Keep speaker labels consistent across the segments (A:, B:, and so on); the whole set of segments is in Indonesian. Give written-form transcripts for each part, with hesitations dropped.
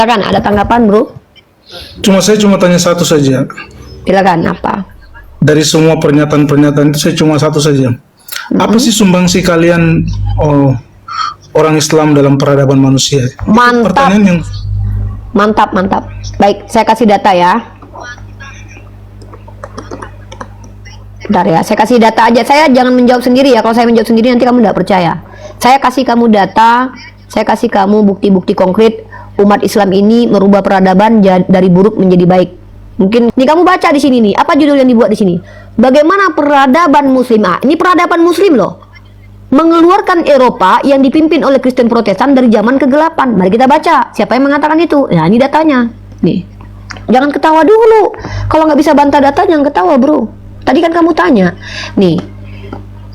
A: Silakan, ada tanggapan, Bro?
B: Saya cuma tanya satu saja.
A: Silakan, apa?
B: Dari semua pernyataan-pernyataan itu saya cuma satu saja. Apa sih sumbangsi kalian orang Islam dalam peradaban manusia? Itu
A: Mantap.
B: pertanyaan yang
A: Mantap. Baik, saya kasih data ya. Bentar ya, saya kasih data aja. Saya jangan menjawab sendiri ya. Kalau saya menjawab sendiri nanti kamu tidak percaya. Saya kasih kamu data, saya kasih kamu bukti-bukti konkret umat Islam ini merubah peradaban dari buruk menjadi baik. Mungkin nih kamu baca di sini nih, apa judul yang dibuat di sini? Bagaimana peradaban muslim? Ini peradaban muslim loh. Mengeluarkan Eropa yang dipimpin oleh Kristen Protestan dari zaman kegelapan. Mari kita baca. Siapa yang mengatakan itu? Nah, ini datanya. Nih. Jangan ketawa dulu. Kalau nggak bisa bantah data, jangan ketawa, Bro. Tadi kan kamu tanya. Nih.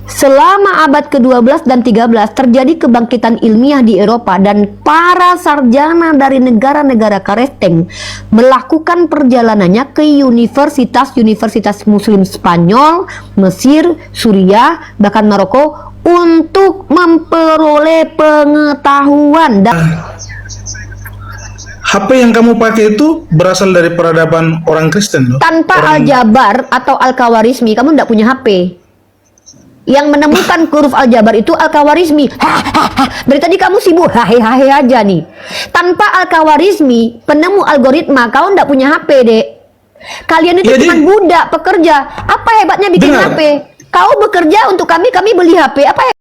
A: Selama abad ke-12 dan 13 terjadi kebangkitan ilmiah di Eropa dan para sarjana dari negara-negara Karesteng melakukan perjalanannya ke universitas-universitas Muslim Spanyol, Mesir, Suriah, bahkan Maroko untuk memperoleh pengetahuan dan
B: HP yang kamu pakai itu berasal dari peradaban orang Kristen loh.
A: tanpa Aljabar atau Al-Khawarizmi kamu tidak punya HP. Yang menemukan huruf Aljabar itu Al-Khawarizmi. Dari tadi kamu sibuk hahe aja nih. Tanpa Al-Khawarizmi, penemu algoritma, kau tidak punya HP, Dek. Kalian itu cuma budak pekerja. Apa hebatnya bikin HP? Kau bekerja untuk kami beli HP. Apa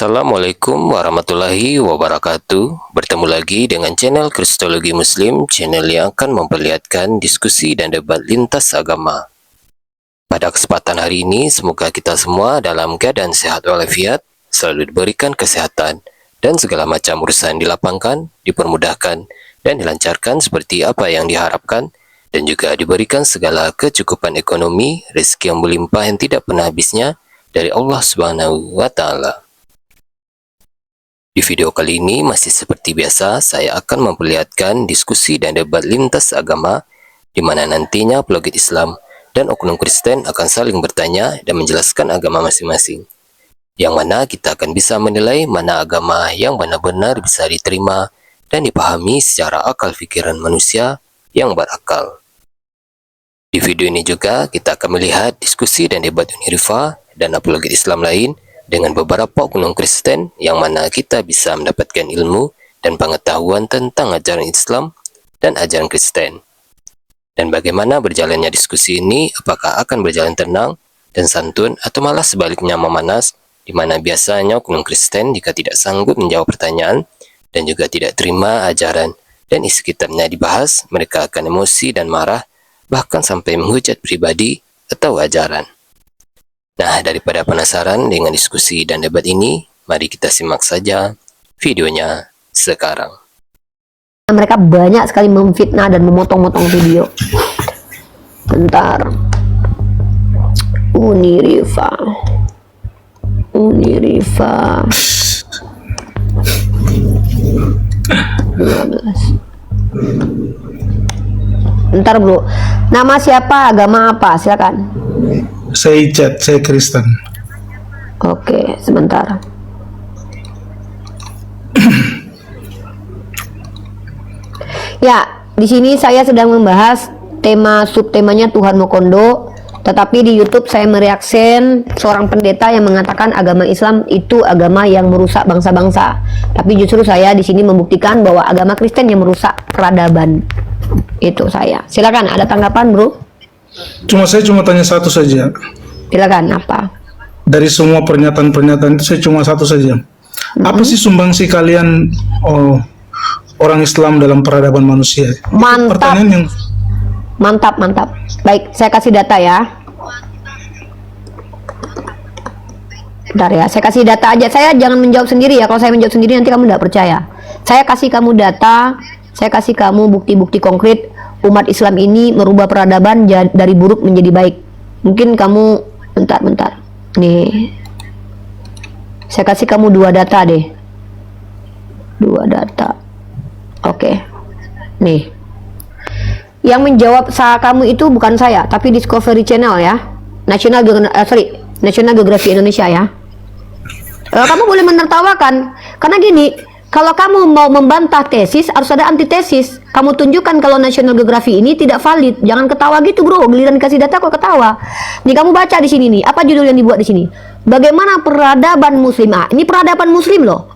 C: Assalamualaikum warahmatullahi wabarakatuh. Bertemu lagi dengan channel Kristologi Muslim, channel yang akan memperlihatkan diskusi dan debat lintas agama. Pada kesempatan hari ini, semoga kita semua dalam keadaan sehat walafiat, selalu diberikan kesehatan, dan segala macam urusan dilapangkan, dipermudahkan, dan dilancarkan seperti apa yang diharapkan, dan juga diberikan segala kecukupan ekonomi, rezeki yang melimpah yang tidak pernah habisnya dari Allah Subhanahu wa Ta'ala. Di video kali ini masih seperti biasa, saya akan memperlihatkan diskusi dan debat lintas agama di mana nantinya apologet Islam dan oknum Kristen akan saling bertanya dan menjelaskan agama masing-masing. Yang mana kita akan bisa menilai mana agama yang benar-benar bisa diterima dan dipahami secara akal pikiran manusia yang berakal. Di video ini juga kita akan melihat diskusi dan debat Unirifa dan apologet Islam lain dengan beberapa oknum Kristen yang mana kita bisa mendapatkan ilmu dan pengetahuan tentang ajaran Islam dan ajaran Kristen. Dan bagaimana berjalannya diskusi ini, apakah akan berjalan tenang dan santun atau malah sebaliknya memanas, di mana biasanya oknum Kristen jika tidak sanggup menjawab pertanyaan dan juga tidak terima ajaran dan isi kitabnya dibahas, mereka akan emosi dan marah, bahkan sampai menghujat pribadi atau ajaran. Nah, daripada penasaran dengan diskusi dan debat ini, mari kita simak saja videonya sekarang.
A: mereka banyak sekali memfitnah dan memotong-motong video. Bentar. Unirifa 12. Bentar, Bro. Nama siapa? Agama apa? Silakan.
B: saya Icat, saya Kristen.
A: Oke, sebentar. Ya, di sini saya sedang membahas tema subtemanya Tuhan Mokondo Tetapi di YouTube saya mereaksi seorang pendeta yang mengatakan agama Islam itu agama yang merusak bangsa-bangsa. Tapi justru saya di sini membuktikan bahwa agama Kristen yang merusak peradaban. Itu saya. Silakan, ada tanggapan, Bro?
B: Saya cuma tanya satu saja.
A: Silakan, apa?
B: Dari semua pernyataan-pernyataan itu saya cuma satu saja. Apa sih sumbangsi kalian orang Islam dalam peradaban manusia?
A: Mantap.
B: Pertanyaan yang
A: Mantap. Baik, saya kasih data ya. Bentar ya, saya kasih data aja. Saya jangan menjawab sendiri ya. Kalau saya menjawab sendiri nanti kamu tidak percaya. Saya kasih kamu data, saya kasih kamu bukti-bukti konkret umat Islam ini merubah peradaban dari buruk menjadi baik. Mungkin kamu bentar. Nih. Saya kasih kamu 2 data deh. 2 data. Oke. Nih. Yang menjawab kamu itu bukan saya, tapi Discovery Channel ya. National Geography Indonesia ya. Kamu boleh menertawakan. Karena gini, kalau kamu mau membantah tesis, harus ada antitesis. Kamu tunjukkan kalau National Geography ini tidak valid. Jangan ketawa gitu, Bro. Giliran kasih data kok ketawa. Nih kamu baca di sini nih. Apa judul yang dibuat di sini? Bagaimana peradaban Muslim? Ini peradaban Muslim loh.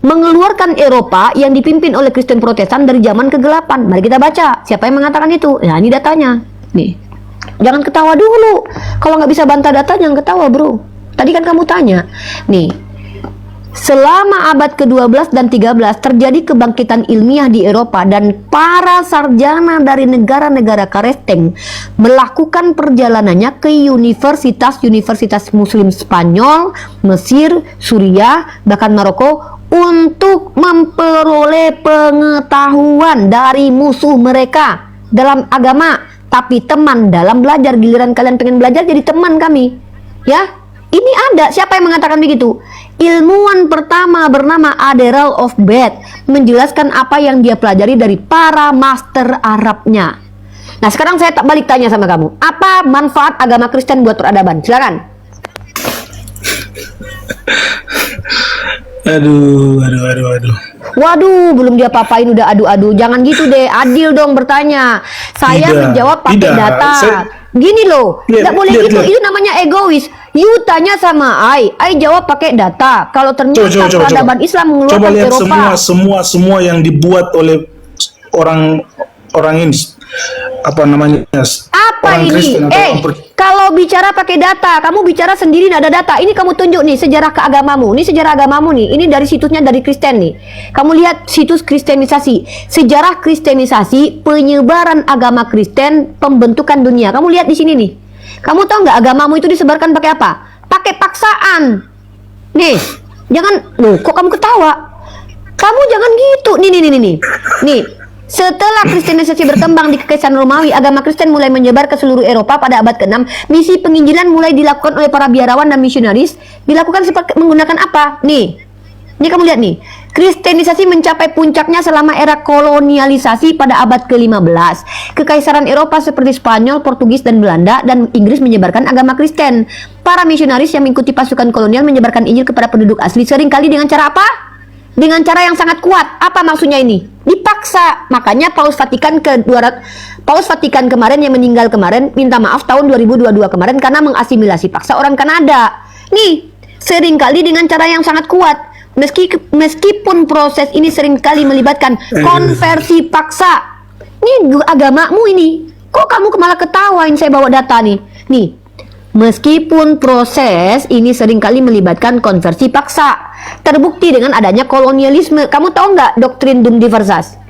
A: Mengeluarkan Eropa yang dipimpin oleh Kristen Protestan dari zaman kegelapan. Mari kita baca. Siapa yang mengatakan itu? Nah, ini datanya. Nih. Jangan ketawa dulu. Kalau nggak bisa bantah data, jangan ketawa, Bro. Tadi kan kamu tanya. Nih. Selama abad ke-12 dan 13 terjadi kebangkitan ilmiah di Eropa dan para sarjana dari negara-negara Kristen melakukan perjalanannya ke universitas Muslim Spanyol, Mesir, Suriah, bahkan Maroko untuk memperoleh pengetahuan dari musuh mereka dalam agama, tapi teman dalam belajar. Giliran kalian pengen belajar jadi teman kami, ya. Ini ada, siapa yang mengatakan begitu? Ilmuwan pertama bernama Adderall of Bath menjelaskan apa yang dia pelajari dari para master Arabnya. Nah, sekarang saya tak balik tanya sama kamu, apa manfaat agama Kristen buat peradaban? Silakan.
B: Aduh.
A: Waduh, belum dia papain udah adu-adu. Jangan gitu deh, adil dong bertanya. Saya menjawab pakai data. Gini loh, tidak boleh gitu. Itu namanya egois. You tanya sama I jawab pakai data. Kalau ternyata peradaban Islam mengeluarkan
B: lihat
A: Eropa.
B: semua yang dibuat oleh orang ini, apa namanya?
A: Apa ini? Kalau bicara pakai data, kamu bicara sendiri nggak ada data. Ini kamu tunjuk nih sejarah keagamamu. Ini sejarah agamamu nih. Ini dari situsnya dari Kristen nih. Kamu lihat situs Kristenisasi, sejarah Kristenisasi, penyebaran agama Kristen, pembentukan dunia. Kamu lihat di sini nih. Kamu tahu nggak agamamu itu disebarkan pakai apa? Pakai paksaan. Nih, jangan. Loh, kok kamu ketawa? Kamu jangan gitu. Nih. Setelah Kristenisasi berkembang di Kekaisaran Romawi, agama Kristen mulai menyebar ke seluruh Eropa pada abad ke-6. Misi penginjilan mulai dilakukan oleh para biarawan dan misionaris. Dilakukan menggunakan apa? Nih. Ini kamu lihat nih. Kristenisasi mencapai puncaknya selama era kolonialisasi pada abad ke-15. Kekaisaran Eropa seperti Spanyol, Portugis, dan Belanda dan Inggris menyebarkan agama Kristen. Para misionaris yang mengikuti pasukan kolonial menyebarkan Injil kepada penduduk asli, seringkali dengan cara apa? Dengan cara yang sangat kuat. Apa maksudnya ini? Dipaksa. Makanya Paus Vatikan kemarin yang meninggal kemarin minta maaf tahun 2022 kemarin karena mengasimilasi paksa orang Kanada. Nih, seringkali dengan cara yang sangat kuat. Meskipun proses ini seringkali melibatkan konversi paksa. Ini agamamu ini. Kok kamu malah ketawain saya bawa data nih? Nih. Meskipun proses ini seringkali melibatkan konversi paksa, terbukti dengan adanya kolonialisme. Kamu tahu nggak doktrin Dum Diversas?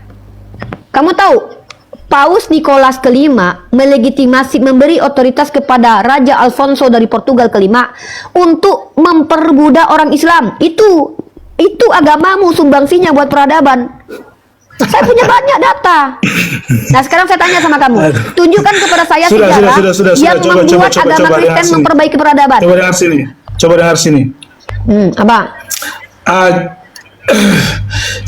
A: Kamu tahu Paus Nicholas kelima melegitimasi memberi otoritas kepada Raja Alfonso dari Portugal kelima untuk memperbudak orang Islam. Itu agamamu sumbangsinya buat peradaban. Saya punya banyak data. Nah, sekarang saya tanya sama kamu. Tunjukkan kepada saya sejarah yang membuat agama Kristen memperbaiki peradaban.
B: Coba dengar sini.
A: Apa?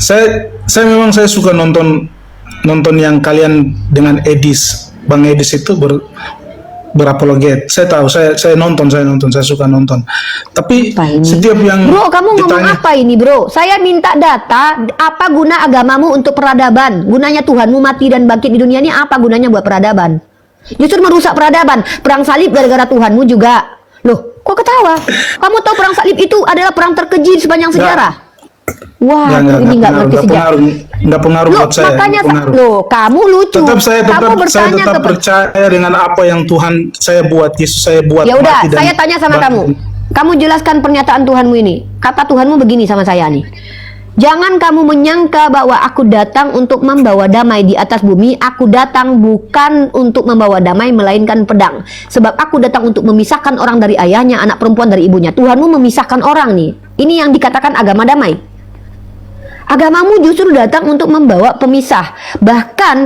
B: Saya suka nonton yang kalian dengan Bang Edis itu berapologet. Saya tahu, saya suka nonton. Tapi setiap yang
A: Bro, kamu ngomong apa ini, Bro? Saya minta data, apa guna agamamu untuk peradaban? Gunanya Tuhanmu mati dan bangkit di dunia ini apa gunanya buat peradaban? Justru merusak peradaban. Perang salib gara-gara Tuhanmu juga. Loh, kok ketawa? Kamu tahu perang salib itu adalah perang terkeji sepanjang sejarah? Wah, ini nggak ngerti sejarah.
B: Nggak pengaruh
A: Loh,
B: buat saya.
A: makanya
B: nggak pengaruh.
A: loh, kamu lucu.
B: Saya
A: kamu
B: tetap percaya dengan apa yang Tuhan saya buat, Yesus saya buat.
A: Ya udah,
B: mati dan
A: saya tanya sama kamu. Kamu jelaskan pernyataan Tuhanmu ini. Kata Tuhanmu begini sama saya nih. Jangan kamu menyangka bahwa aku datang untuk membawa damai di atas bumi. Aku datang bukan untuk membawa damai, melainkan pedang. Sebab aku datang untuk memisahkan orang dari ayahnya, anak perempuan dari ibunya. Tuhanmu memisahkan orang nih. Ini yang dikatakan agama damai. Agamamu justru datang untuk membawa pemisah. Bahkan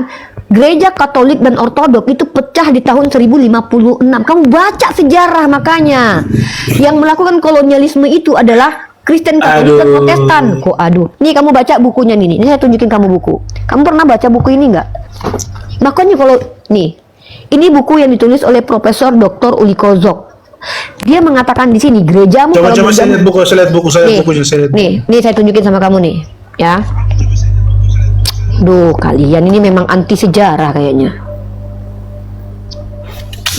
A: gereja Katolik dan Ortodok itu pecah di tahun 1056. Kamu baca sejarah makanya. Yang melakukan kolonialisme itu adalah Kristen, Katolik, dan Protestan. Kok aduh. Nih kamu baca bukunya nih. Ini saya tunjukin kamu buku. Kamu pernah baca buku ini nggak? Makanya kalau nih, ini buku yang ditulis oleh Profesor Dr. Uli Kozok. Dia mengatakan di sini gerejamu.
B: Coba saya lihat buku,
A: nih,
B: bukunya saya lihat.
A: Nih saya tunjukin sama kamu nih, ya. Duh, kalian ini memang anti sejarah kayaknya.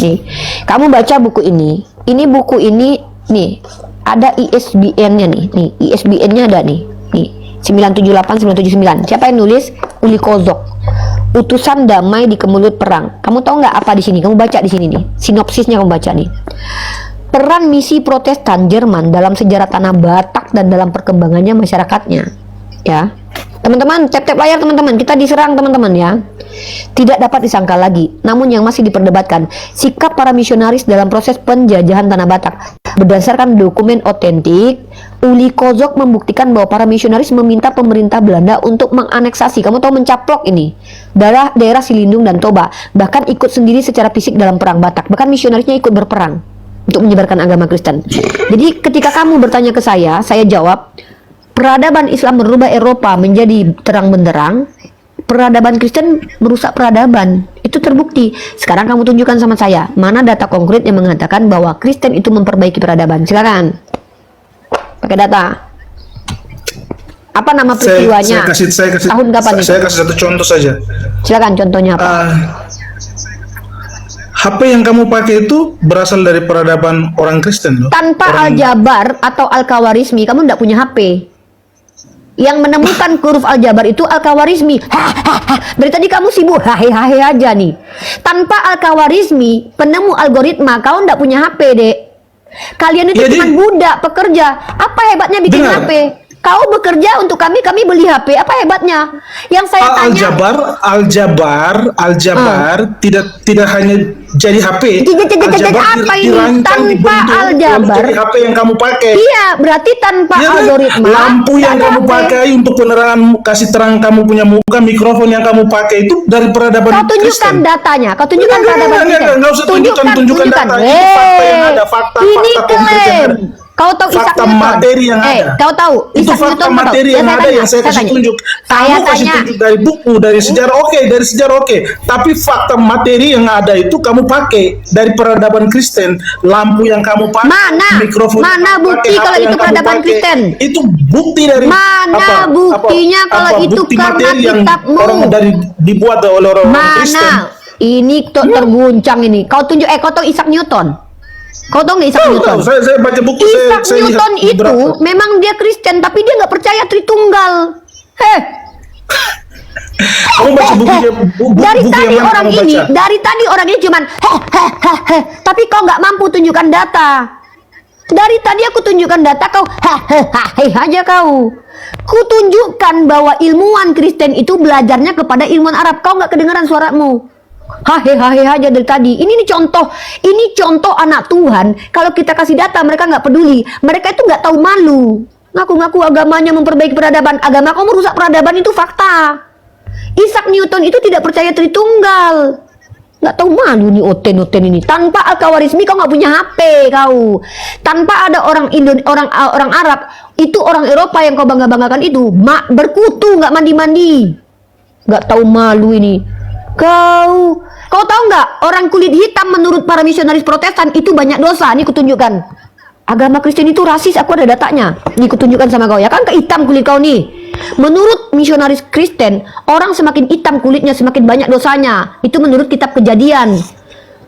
A: Nih, kamu baca buku ini. Ini buku ini nih. Ada ISBN-nya nih. Nih, ISBN-nya ada nih. Nih, 978979. Siapa yang nulis? Uli Kozok. Utusan damai di kemulut perang. Kamu tahu nggak apa di sini? Kamu baca di sini nih. Sinopsisnya kamu baca nih. Peran misi Protestan Jerman dalam sejarah tanah Batak dan dalam perkembangannya masyarakatnya. Ya. Teman-teman, tap-tap layar teman-teman. Kita diserang teman-teman ya. Tidak dapat disangkal lagi. Namun yang masih diperdebatkan, sikap para misionaris dalam proses penjajahan tanah Batak. Berdasarkan dokumen otentik, Uli Kozok membuktikan bahwa para misionaris meminta pemerintah Belanda untuk menganeksasi, kamu tahu mencaplok ini, daerah Silindung dan Toba. Bahkan ikut sendiri secara fisik dalam perang Batak. Bahkan misionarisnya ikut berperang untuk menyebarkan agama Kristen. Jadi ketika kamu bertanya ke saya jawab, peradaban Islam merubah Eropa menjadi terang benderang, peradaban Kristen merusak peradaban. Itu terbukti. Sekarang kamu tunjukkan sama saya, mana data konkret yang mengatakan bahwa Kristen itu memperbaiki peradaban. Silakan. Pakai data. Apa nama peristiwanya?
B: Saya kasih
A: tahun kapan itu?
B: Saya kasih satu contoh saja.
A: Silakan, contohnya apa?
B: HP yang kamu pakai itu berasal dari peradaban orang Kristen loh.
A: Tanpa Aljabar atau Al-Khawarizmi, kamu tidak punya HP. Yang menemukan huruf aljabar itu Al-Khawarizmi. Dari tadi kamu sibuk hahe aja nih. Tanpa Al-Khawarizmi, penemu algoritma, kau ndak punya HP, Dek. Kalian itu cuma budak pekerja. Apa hebatnya bikin HP? Kau bekerja untuk kami beli HP. Apa hebatnya? Yang saya tanya,
B: Aljabar tidak hanya jadi HP.
A: Aljabar apa ini? Tanpa Aljabar
B: jadi HP yang kamu pakai.
A: Iya, berarti tanpa algoritma.
B: Lampu yang kamu pakai untuk penerangan, kasih terang kamu punya muka, mikrofon yang kamu pakai itu dari peradaban
A: Kau tunjukkan
B: Kristen.
A: datanya. Kau tunjukkan peradaban Kristen.
B: Nggak usah tunjukkan data. Itu fakta yang ada, fakta
A: konkret yang ada. Kau tahu Isaac Newton?
B: Materi yang ada.
A: Kau tahu
B: itu
A: Isaac
B: fakta
A: Newton?
B: materi yang ada yang saya kasih tunjuk. Kamu kasih tunjuk dari buku, dari sejarah, dari sejarah oke. Tapi fakta materi yang ada itu kamu pakai dari peradaban Kristen. Lampu yang kamu pakai, mikrofon.
A: Mana bukti kalau itu peradaban Kristen?
B: Itu bukti dari
A: mana buktinya kalau itu karena kitabmu?
B: Orang dari dibuat oleh orang Kristen.
A: Mana? Ini terguncang ini. Kau tunjuk, kau tahu Isaac Newton? Kau tahu nggak Isaac Newton?
B: Saya baca buku.
A: Isaac Newton itu memang dia Kristen, tapi dia nggak percaya Tritunggal.
B: Kamu baca bukunya,
A: dari tadi orang ini cuman tapi kau nggak mampu tunjukkan data. Dari tadi aku tunjukkan data, kau aja kau. Ku tunjukkan bahwa ilmuwan Kristen itu belajarnya kepada ilmuwan Arab. Kau nggak kedengaran suaramu. Hahe aja dari tadi. Ini contoh anak Tuhan. Kalau kita kasih data mereka nggak peduli. Mereka itu nggak tahu malu. Ngaku-ngaku agamanya memperbaiki peradaban. Agama kau merusak peradaban, itu fakta. Isaac Newton itu tidak percaya Tritunggal. Nggak tahu malu nih oten ini. Tanpa Al-Khawarizmi kau nggak punya HP kau. Tanpa ada orang Arab, itu orang Eropa yang kau banggakan itu berkutu nggak mandi. Nggak tahu malu ini. Kau tahu nggak, orang kulit hitam menurut para misionaris Protestan itu banyak dosa. Nih kutunjukkan. Agama Kristen itu rasis, aku ada datanya. Nih kutunjukkan sama kau ya, kan hitam kulit kau nih. Menurut misionaris Kristen, orang semakin hitam kulitnya semakin banyak dosanya. Itu menurut kitab Kejadian.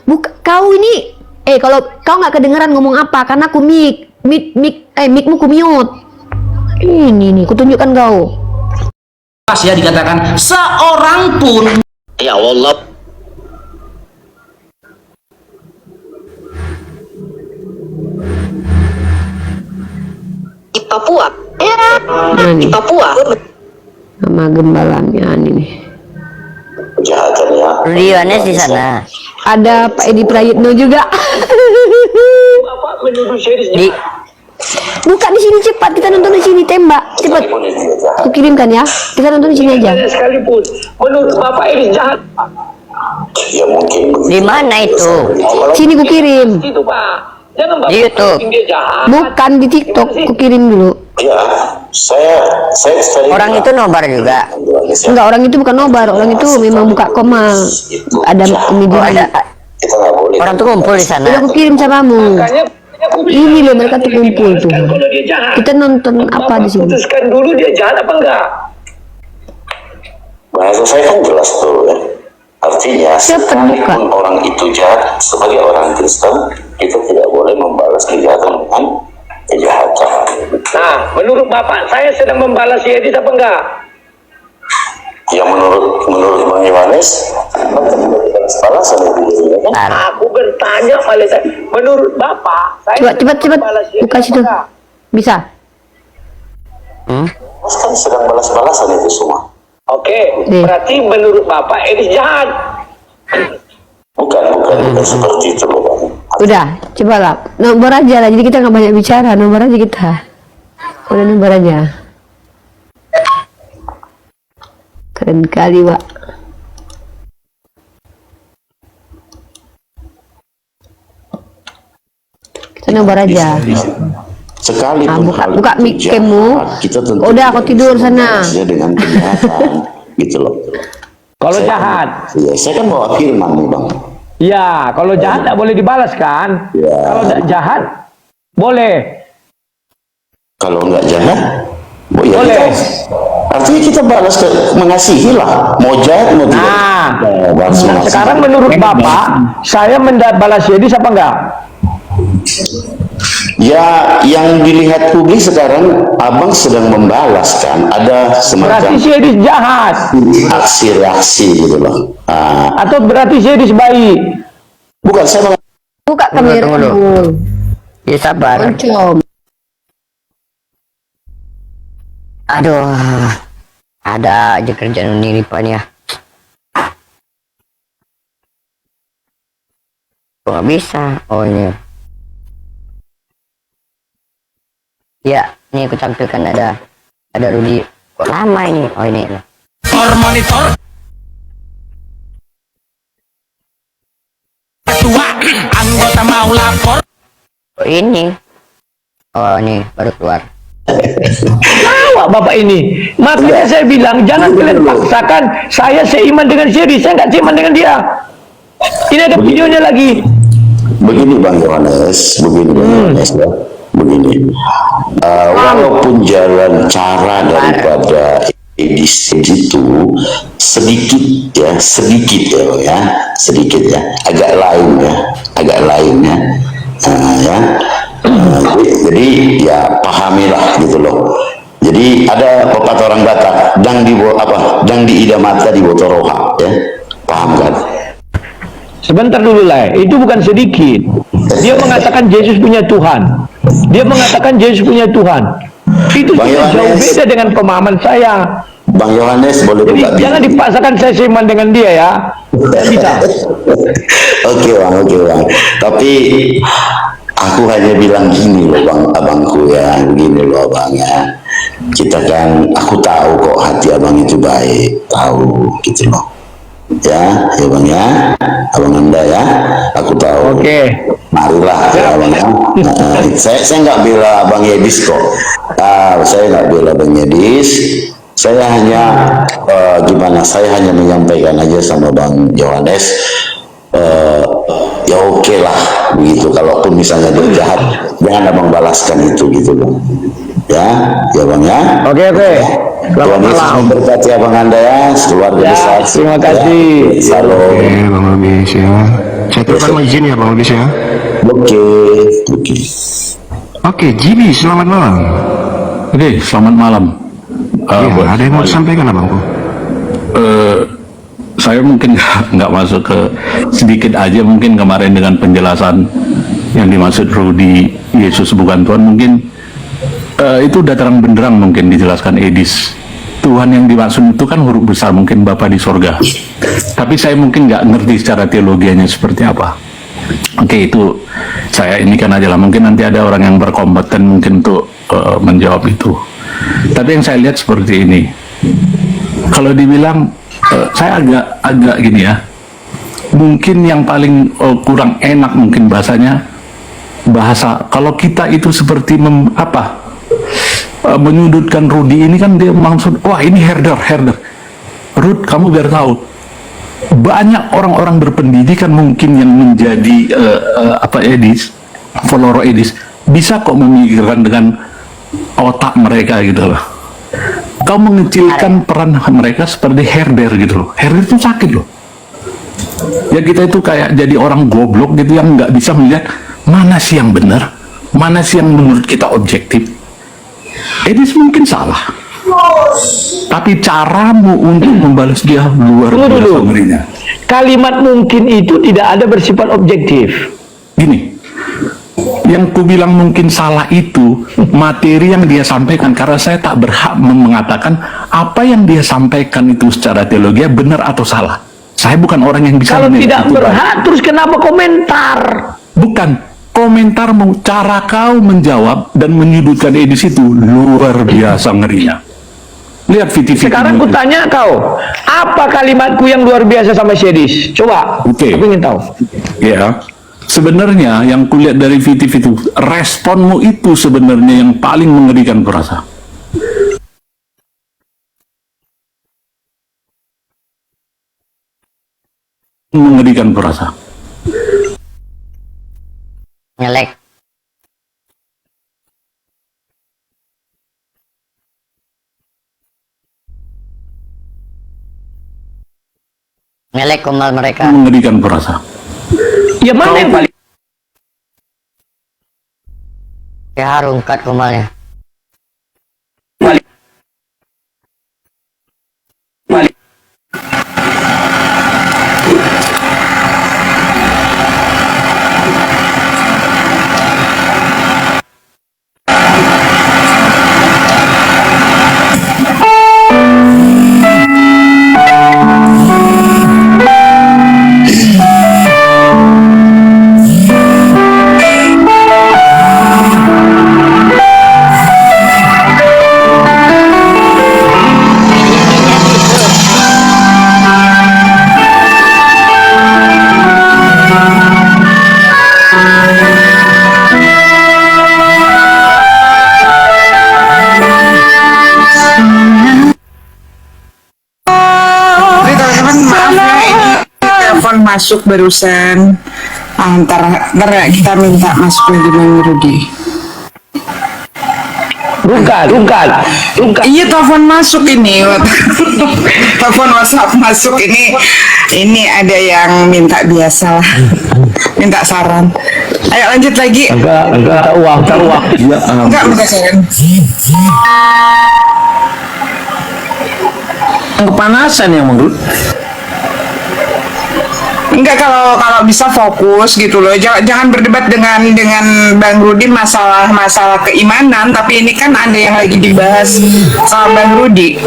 A: Kau ini, kalau kau nggak kedengeran ngomong apa, karena aku mikmu ku mute. Ini nih, kutunjukkan kau.
D: Pas ya dikatakan seorang pun.
E: Ya Allah. Di Papua.
A: Nah,
E: Di
A: nih,
E: Papua.
A: nama gembalanya ini.
E: Kejahatannya.
F: Rudi Yohanes di sana.
A: Ada Pak Edi Prayitno juga.
F: Di
A: Buka di sini cepat, kita nonton di sini, tembak cepat. Aku kirimkan ya, kita nonton di sini aja.
G: Sekalipun menurut Bapak ini jahat.
E: Ya mungkin.
F: di mana itu?
A: Sini ku kirim.
G: Itu Pak. Jangan Bapak
F: Di YouTube.
G: bikin dia jahat.
A: Bukan di TikTok, ku kirim dulu.
E: Ya, saya sering
F: Orang itu nobar juga.
A: Enggak, orang itu bukan nobar, orang itu memang buka komal. Ada ini
F: Oh, ada
E: kita nggak boleh.
F: orang tuh ngumpul di
A: Udah
F: sana.
A: aku kirim samamu.
G: Makanya aku
A: Ini loh mereka tuh kumpul tuh.
G: kalau dia jahat.
A: Kita nonton apa
G: Bapak
A: di sini?
G: putuskan dulu dia jahat apa enggak.
E: Bahasa saya kan jelas tuh ya. Artinya,
A: Siapa
E: sekalipun orang itu jahat, sebagai orang Kristen, kita tidak boleh membalas kejahatan dengan kejahatan.
G: Nah, menurut Bapak saya sedang membalas Yedis apa enggak?
E: Yang menurut Bang Yohanes, balas-balasan itu ya kan?
G: Aku bertanya oleh saya. Menurut Bapak, saya
A: Coba
G: sedang
A: cepat
G: membalas Yedis
A: buka
G: apa
A: situ.
G: enggak?
A: Bisa.
E: Mas kan sedang balas-balasan itu semua.
G: Oke,
A: Nih.
G: berarti menurut Bapak Yedis jahat.
E: Bukan seperti itu loh Bang.
A: Udah, cobalah. Nomor aja lah, jadi kita nggak banyak bicara. Nomor aja kita. Udah nomor aja. Keren kali, Pak. Kita nomor aja.
E: Sekalipun
A: buka
E: hal
A: mic
E: itu
A: cam-mu.
E: jahat, kita tentu
A: Udah, aku
E: tidak
A: tidur
E: bisa
A: sana.
E: membalasnya dengan kejahatan gitu loh.
G: Kalau
E: Saya-
G: jahat.
E: Iya, saya kan bawa firman nih Bang.
G: Ya, kalau jahat tidak boleh dibalas kan?
E: Ya.
G: Kalau tidak jahat, boleh.
E: Kalau nggak jahat, ya
G: Boleh.
E: artinya kita balas mengasihi lah. Mau jahat mau tidak.
G: Nah,
E: Balas mengasihi.
G: sekarang menurut Bapak, saya balas Yedis apa enggak?
E: Ya, yang dilihat publik sekarang, abang sedang membalas kan. Ada
G: Berarti
E: semacam
G: si Yedis jahat.
E: aksi reaksi gitu loh.
G: Atau berarti si Yedis baik.
E: Bukan saya
A: Buka kamera
F: tunggu dulu.
A: dulu.
F: Ya sabar.
A: Oncom.
F: Aduh. Ada aja kerjaan ini Pak nih ya. Kok nggak bisa? Oh ini. Ya, ini aku tampilkan ada Rudi. Kok lama ini? Oh ini.
D: Monitor. Ketua anggota mau lapor.
F: Oh ini. Oh ini baru keluar.
G: Awak Bapak ini. Makanya saya bilang, jangan kalian paksakan saya seiman dengan si Yedis. Saya nggak seiman dengan dia. Ini ada videonya lagi.
E: begini Bang Yohanes, ya. Begini. Walaupun jalan cara daripada edisi itu sedikit ya, Bang ya, sedikit ya, agak lain ya. Jadi ya pahamilah gitu loh. Jadi ada pepatah orang Batak, dang di ida mata di botoroha ya, paham kan?
G: Sebentar dulu lah, itu bukan sedikit. Dia mengatakan Yesus punya Tuhan. Dia mengatakan Yesus punya Tuhan. Itu
E: Bang
G: sudah jauh
E: Yohanes.
G: beda dengan pemahaman saya.
E: Bang Yohanes boleh
G: Jadi
E: buka
G: jangan
E: video.
G: dipaksakan saya seiman dengan dia ya. Tidak bisa.
E: Oke bang. Tapi aku hanya bilang gini loh bang, abangku ya, gini loh abang ya. Kita kan, aku tahu kok hati abang itu baik, tahu gitu loh. Ya bang ya, abang Anda ya, aku tahu.
G: Oke.
E: Marilah ya abang ya. Saya nggak bela abang Yedis kok. Saya nggak bela abang Yedis. Saya hanya saya hanya menyampaikan aja sama Bang Yohanes, ya oke lah begitu. Kalaupun misalnya dia jahat, jangan abang balaskan itu gitu bang. Ya bang ya.
G: Oke.
E: Tuhan Yesus memberkati abang Anda ya, keluarga
G: Ya,
E: besar.
G: terima kasih.
E: Ya, salam.
H: Bang Robis ya. Saya telepon izin ya Bang Rudi ya.
E: Oke.
H: Oke, Jibi, selamat malam.
I: Oke, selamat malam.
H: Iya, ada yang mau disampaikan abangku?
I: Saya mungkin nggak masuk ke sedikit aja mungkin kemarin dengan penjelasan yang dimaksud Rudi Yesus bukan Tuhan, mungkin itu udah terang benderang mungkin dijelaskan Edis. Tuhan yang dimaksud itu kan huruf besar, mungkin Bapa di sorga. Tapi saya mungkin nggak ngerti secara teologianya seperti apa. Oke, itu saya ini kan aja lah. Mungkin nanti ada orang yang berkompeten mungkin untuk menjawab itu. Tapi yang saya lihat seperti ini. Kalau dibilang saya agak gini ya. Mungkin yang paling kurang enak mungkin bahasa. Kalau kita itu seperti menyudutkan Rudi ini kan dia maksud, wah ini herder. Rud, kamu biar tahu. Banyak orang-orang berpendidikan mungkin yang menjadi Edis, follower Edis, bisa kok memikirkan dengan otak mereka gitu loh. Kau mengecilkan peran mereka seperti herder gitu loh. Herder itu sakit loh. Ya kita itu kayak jadi orang goblok gitu yang nggak bisa melihat mana sih yang benar, mana sih yang menurut kita objektif. Edis mungkin salah, tapi caramu untuk membalas dia luar biasa ngerinya.
G: Kalimat mungkin itu tidak ada bersifat objektif.
I: Gini, yang ku bilang mungkin salah itu materi yang dia sampaikan, karena saya tak berhak mengatakan apa yang dia sampaikan itu secara teologi benar atau salah. Saya bukan orang yang bisa.
G: Kalau tidak berhak, terus kenapa komentar?
I: Bukan. Komentarmu, cara kau menjawab dan menyudutkan Edis itu luar biasa ngerinya. Lihat VTV.
G: Sekarang ku tanya kau, apa kalimatku yang luar biasa sama si Edis? Coba, aku ingin tahu.
I: Ya, sebenarnya yang kulihat dari VTV itu, responmu itu sebenarnya yang paling mengerikan kurasa. Mengerikan kurasa.
F: Ngelek. Ngelek kumal mereka.
I: Mengerikan kurasa.
G: Ya mana yang paling?
F: Ya harum kat kumalnya.
J: Masuk barusan, ntar kita minta masuk lagi Bang Rudi.
G: Rungkat.
J: Iya, telepon masuk ini. Telepon WhatsApp masuk ini. Ini ada yang minta biasa lah. Minta saran. Ayo lanjut lagi.
G: Enggak, uang.
I: Ya,
J: Enggak minta saran.
G: Kepanasan yang menurut.
J: Enggak, kalau bisa fokus gitu loh. Jangan berdebat dengan Bang Rudi masalah keimanan, tapi ini kan ada yang lagi dibahas sama Bang Rudi.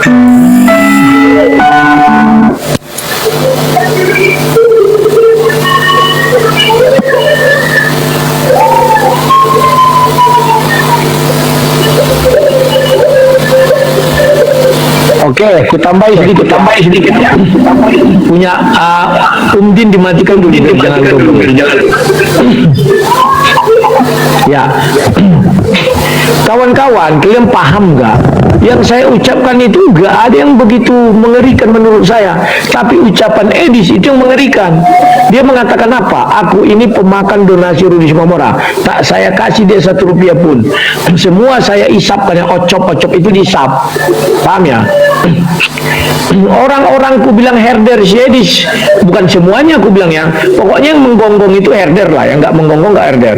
G: Oke, aku tambahin sedikit ya. Punya Umdin dimatikan dulu, jangan lupa. Ya. Kawan-kawan, kalian paham nggak? Yang saya ucapkan itu nggak ada yang begitu mengerikan menurut saya. Tapi ucapan Edis itu yang mengerikan. Dia mengatakan apa? Aku ini pemakan donasi Rudi Sumamora. Tak saya kasih dia 1 rupiah pun. Semua saya isapkan, yang ocop-ocop itu diisap. Paham ya? Orang-orang ku bilang herder si Edis. Bukan semuanya aku bilang ya. Pokoknya yang menggonggong itu herder lah. Yang nggak menggonggong nggak herder.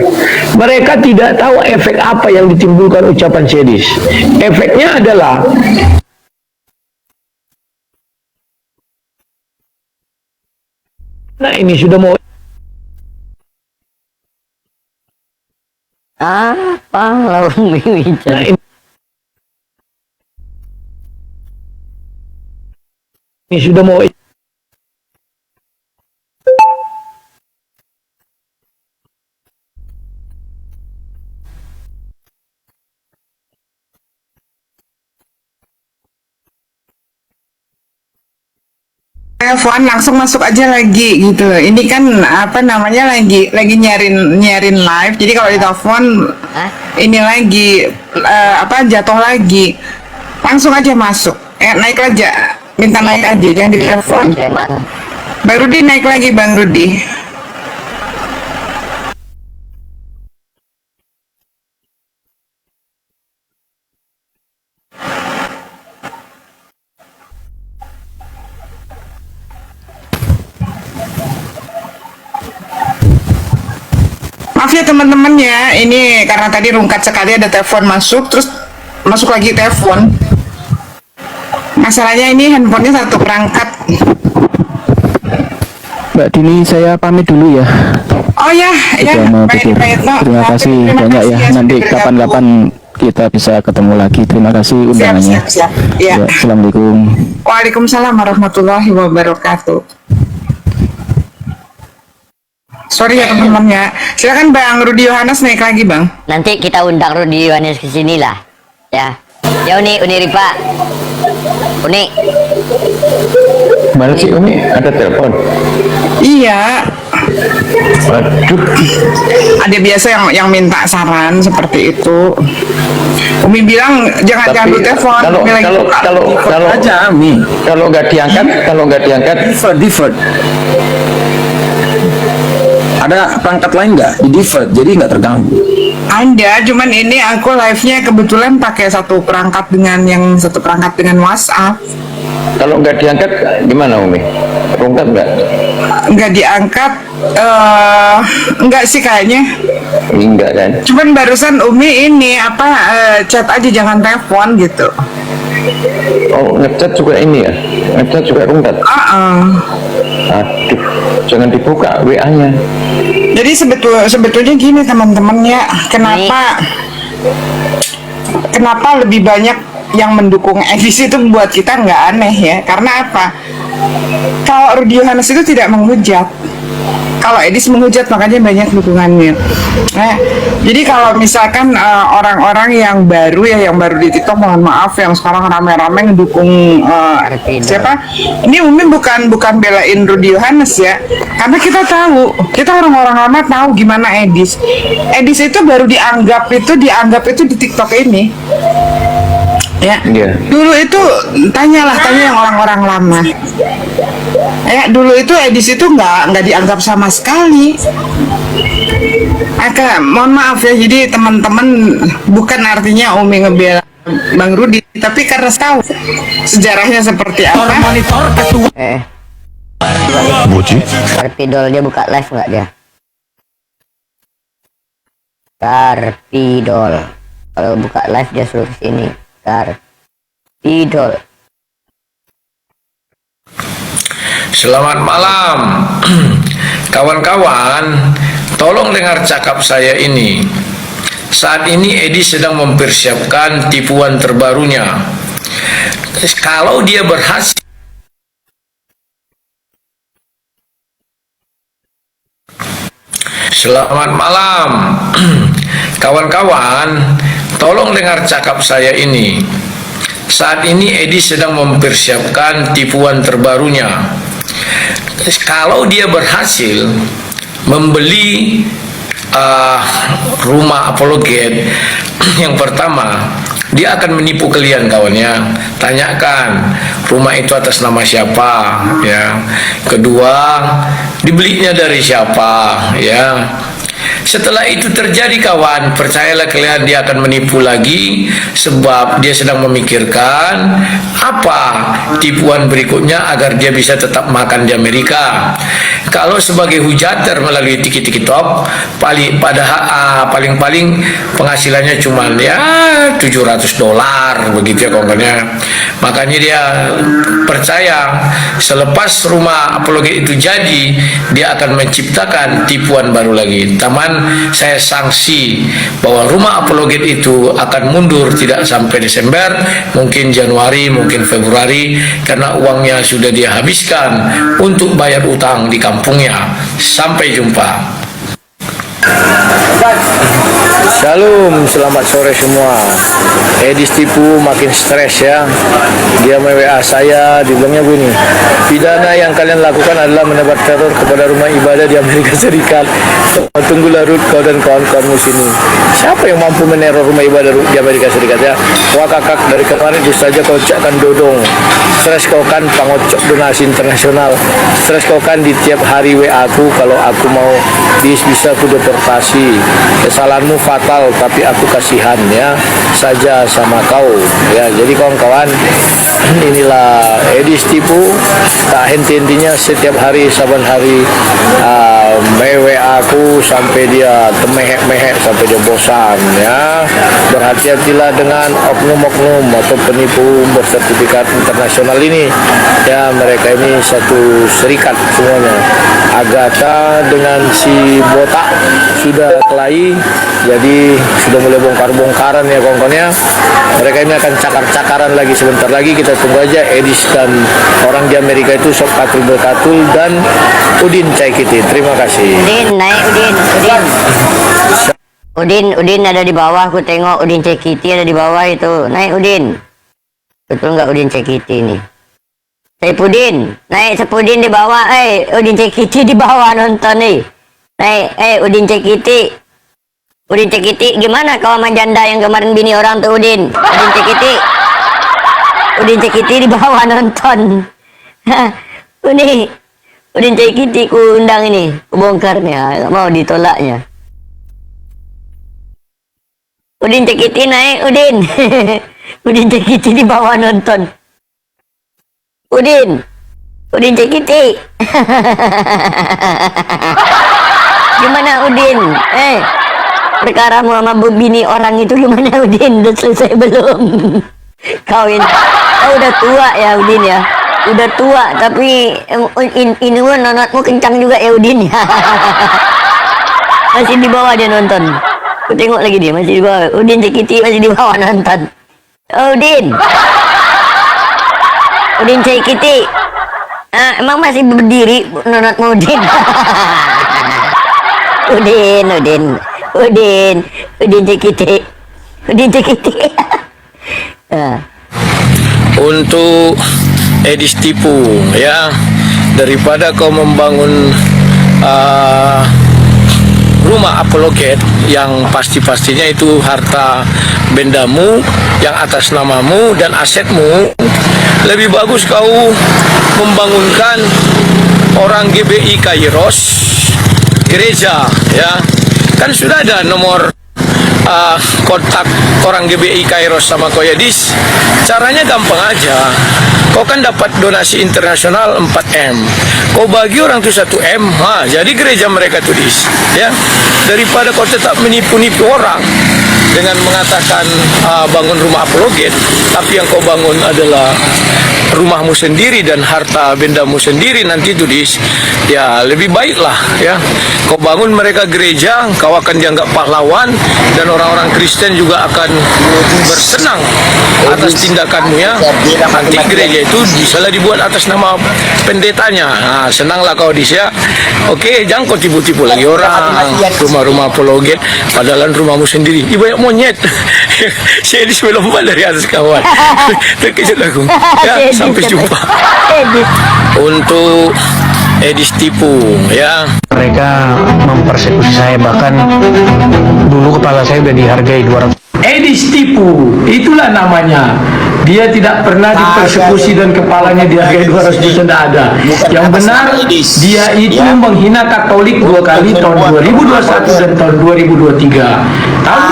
G: Mereka tidak tahu efek apa yang ditimbulkan ucapan si Edis. Efeknya adalah nah ini sudah mau
F: Apa lawan bicara?
G: ini sudah mau
J: telepon langsung masuk aja lagi gitu. Ini kan apa namanya lagi nyarin live. Jadi kalau ditelepon ini lagi jatuh lagi, langsung aja masuk. Naik aja, minta naik aja, jangan ditelepon. Bang Rudi naik lagi, Bang Rudi. Maaf ya teman-teman ya, ini karena tadi rungkat sekali ada telepon masuk, terus masuk lagi telepon. Masalahnya ini handphonenya 1 perangkat.
K: Mbak Dini, saya pamit dulu ya.
J: Oh ya, ya.
K: Terima kasih banyak ya. Nanti kapan-kapan kita bisa ketemu lagi. Terima kasih undangannya.
J: Siap. Ya.
K: Assalamualaikum.
J: Waalaikumsalam warahmatullahi wabarakatuh. Sorry ya teman-teman ya. Silakan Bang Rudi Yohanes naik lagi Bang.
F: Nanti kita undang Rudi Yohanes ke sini lah. Ya. Ya Uni Rifa. Uni.
K: Mana sih Umi? Ada telepon?
J: Iya.
K: Waduh.
J: Ada biasa yang minta saran seperti itu. Umi bilang jangan dulu telepon.
K: Kalau aja Umi. Kalau nggak diangkat, divert. Ada perangkat lain nggak di divert, jadi nggak terganggu?
J: Ada, cuman ini aku live-nya kebetulan pakai satu perangkat dengan WhatsApp.
K: Kalau nggak diangkat gimana Umi? Rungkat nggak?
J: Nggak diangkat, nggak sih kayaknya.
K: Enggak kan?
J: Cuman barusan Umi ini chat aja jangan telepon gitu.
K: Oh, ngechat juga ini ya? Ngechat juga rungkat? Aduh, jangan dibuka WA-nya.
J: Jadi sebetulnya gini teman-teman ya, kenapa lebih banyak yang mendukung Edis itu buat kita nggak aneh ya? Karena apa? Kalau Rudi Yohanes itu tidak menghujat. Kalau Edis menghujat makanya banyak dukungannya. Nah, jadi kalau misalkan orang-orang yang baru di TikTok, mohon maaf yang sekarang rame-rame ngedukung siapa? Ini Umi bukan belain Rudi Yohanes ya, karena kita orang-orang lama tahu gimana Edis. Edis itu baru dianggap itu di TikTok ini. Ya, dulu itu tanya yang orang-orang lama. Ya, dulu itu Edis itu nggak dianggap sama sekali. Mohon maaf ya, jadi teman-teman bukan artinya Umi ngebela Bang Rudi, tapi karena tahu sejarahnya seperti apa.
K: Buci?
F: Karpidol dia buka live nggak dia? Karpidol. Kalau buka live dia suruh sini. Karpidol.
L: Selamat malam kawan-kawan, tolong dengar cakap saya ini. Saat ini Edi sedang mempersiapkan tipuan terbarunya. Kalau dia berhasil, selamat malam kawan-kawan, tolong dengar cakap saya ini. Saat ini Edi sedang mempersiapkan tipuan terbarunya. Kalau dia berhasil membeli rumah apologet, Yang pertama, dia akan menipu kalian kawannya. Tanyakan rumah itu atas nama siapa, ya. Kedua, dibelinya dari siapa, ya. Setelah itu terjadi kawan, percayalah kalian dia akan menipu lagi, sebab dia sedang memikirkan apa tipuan berikutnya agar dia bisa tetap makan di Amerika. Kalau sebagai hujater melalui TikTok, paling-paling penghasilannya cuma ya $700 begitu ya kawannya. Makanya dia percaya selepas rumah apologet itu jadi, dia akan menciptakan tipuan baru lagi. Taman, saya sanksi bahwa rumah apologet itu akan mundur tidak sampai Desember, mungkin Januari, mungkin Februari, karena uangnya sudah dia habiskan untuk bayar utang di kampungnya. Sampai jumpa.
M: Shalom, selamat sore semua. Edis tipu makin stres ya. Dia WA saya, dibilangnya begini, pidana yang kalian lakukan adalah menebar teror kepada rumah ibadah di Amerika Serikat. Tunggulah Ruth, kau dan kawan-kawanmu sini. Siapa yang mampu meneror rumah ibadah di Amerika Serikat ya? Wah kakak, dari kemarin itu saja kau cakkan dodong. Stres kau kan pangocok donasi internasional. Stres kau kan di tiap hari WA aku kalau aku mau bisa aku deportasi. Kesalahanmu fatal, tapi aku kasihan ya saja sama kau ya. Jadi kawan-kawan, inilah Edis tipu, tak henti-hentinya setiap hari, saban hari WA aku sampai dia temehek-mehek, sampai dia bosan ya. Berhati-hatilah dengan oknum-oknum atau penipu bersertifikat internasional ini ya. Mereka ini satu serikat semuanya. Agatha dengan si botak sudah kelahi, jadi sudah mulai bongkar-bongkaran ya kawan-kawan ya. Mereka ini akan cakar-cakaran lagi sebentar lagi. Kita tunggu aja Edis dan orang di Amerika itu Sob Katul Berkatul dan Udin Caikitin. Terima kasih.
F: Udin, naik Udin. Udin ada di bawah, aku tengok Udin Cekiti ada di bawah itu. Naik Udin. Betul nggak Udin Cekiti ini? Sepudin, naik Sepudin di bawah. Udin Cekiti di bawah nonton nih. Naik, Udin Cekiti. Udin Cekiti, gimana kau sama janda yang kemarin bini orang tuh Udin? Udin Cekiti. Udin Cekiti di bawah nonton. Udin Cekiti ku undang ini, ku bongkarnya, mau ditolaknya. Udin Cekiti naik, Udin. Udin Cekiti di bawah nonton. Udin Cekiti. Gimana Udin? Perkara sama bini orang itu gimana Udin? Udah selesai belum? Kawin. Oh, udah tua ya Udin ya. Udah tua tapi ini nonotmu kencang juga ya Udin ya. Masih di bawah dia nonton. Aku tengok lagi dia masih di bawah. Udin Cekiti masih di bawah nonton. Oh, Udin Cekiti. Emang masih berdiri nonotmu Udin? Udin Cekiti.
L: Untuk Edis tipu ya, daripada kau membangun rumah apologet yang pasti-pastinya itu harta bendamu yang atas namamu dan asetmu, lebih bagus kau membangunkan orang GBI Kairos gereja ya. Kan sudah ada nomor kontak orang GBI Kairos sama Koyadis. Caranya gampang aja. Kau kan dapat donasi internasional 4M. Kau bagi orang itu 1M. Jadi gereja mereka tulis ya. Daripada kau tetap menipu-nipu orang dengan mengatakan bangun rumah apologet, tapi yang kau bangun adalah rumahmu sendiri dan harta bendamu sendiri, nanti tulis ya lebih baiklah ya. Kau bangun mereka gereja, kau akan dianggap pahlawan dan orang-orang Kristen juga akan bersenang atas tindakanmu ya. Nanti gereja itu bisalah dibuat atas nama pendetanya. Senanglah kau di ya. Oke, jangan kau tipu-tipu lagi orang rumah-rumah apologet padahal rumahmu sendiri. Banyak monyet. Saya di sebelum dari atas kawan. Terkejut aku. Ya, sampai jumpa. Untuk Edis tipu ya.
G: Mereka mempersekusi saya, bahkan dulu kepala saya udah dihargai 200. Edis tipu, itulah namanya. Dia tidak pernah dipersekusi dan kepalanya dihargai 200 juta, tidak ada. Yang benar, dia itu menghina Katolik 2 kali, tahun 2021 dan tahun 2023. Tahun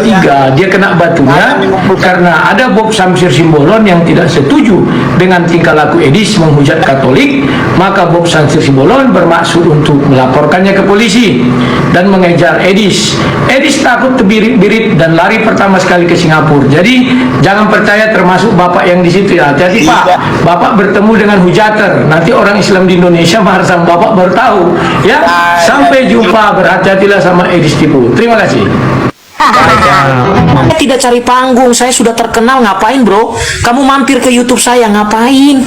G: 2023 dia kena batunya karena ada Bob Samsir Simbolon yang tidak setuju dengan tingkah laku Edis menghujat Katolik. Maka Bob Samsir Simbolon bermaksud untuk melaporkannya ke polisi dan mengejar Edis. Edis takut terbirit-birit dan lari pertama sekali ke Singapura. Jadi jangan percaya, termasuk bapak yang di situ ya. Hati-hati Pak, bapak bertemu dengan hujater. Nanti orang Islam di Indonesia marah sama bapak baru tahu. Ya, sampai jumpa. Berhati-hatilah sama Edis tipu. Terima kasih.
N: Saya tidak cari panggung, saya sudah terkenal. Ngapain bro? Kamu mampir ke YouTube saya, ngapain?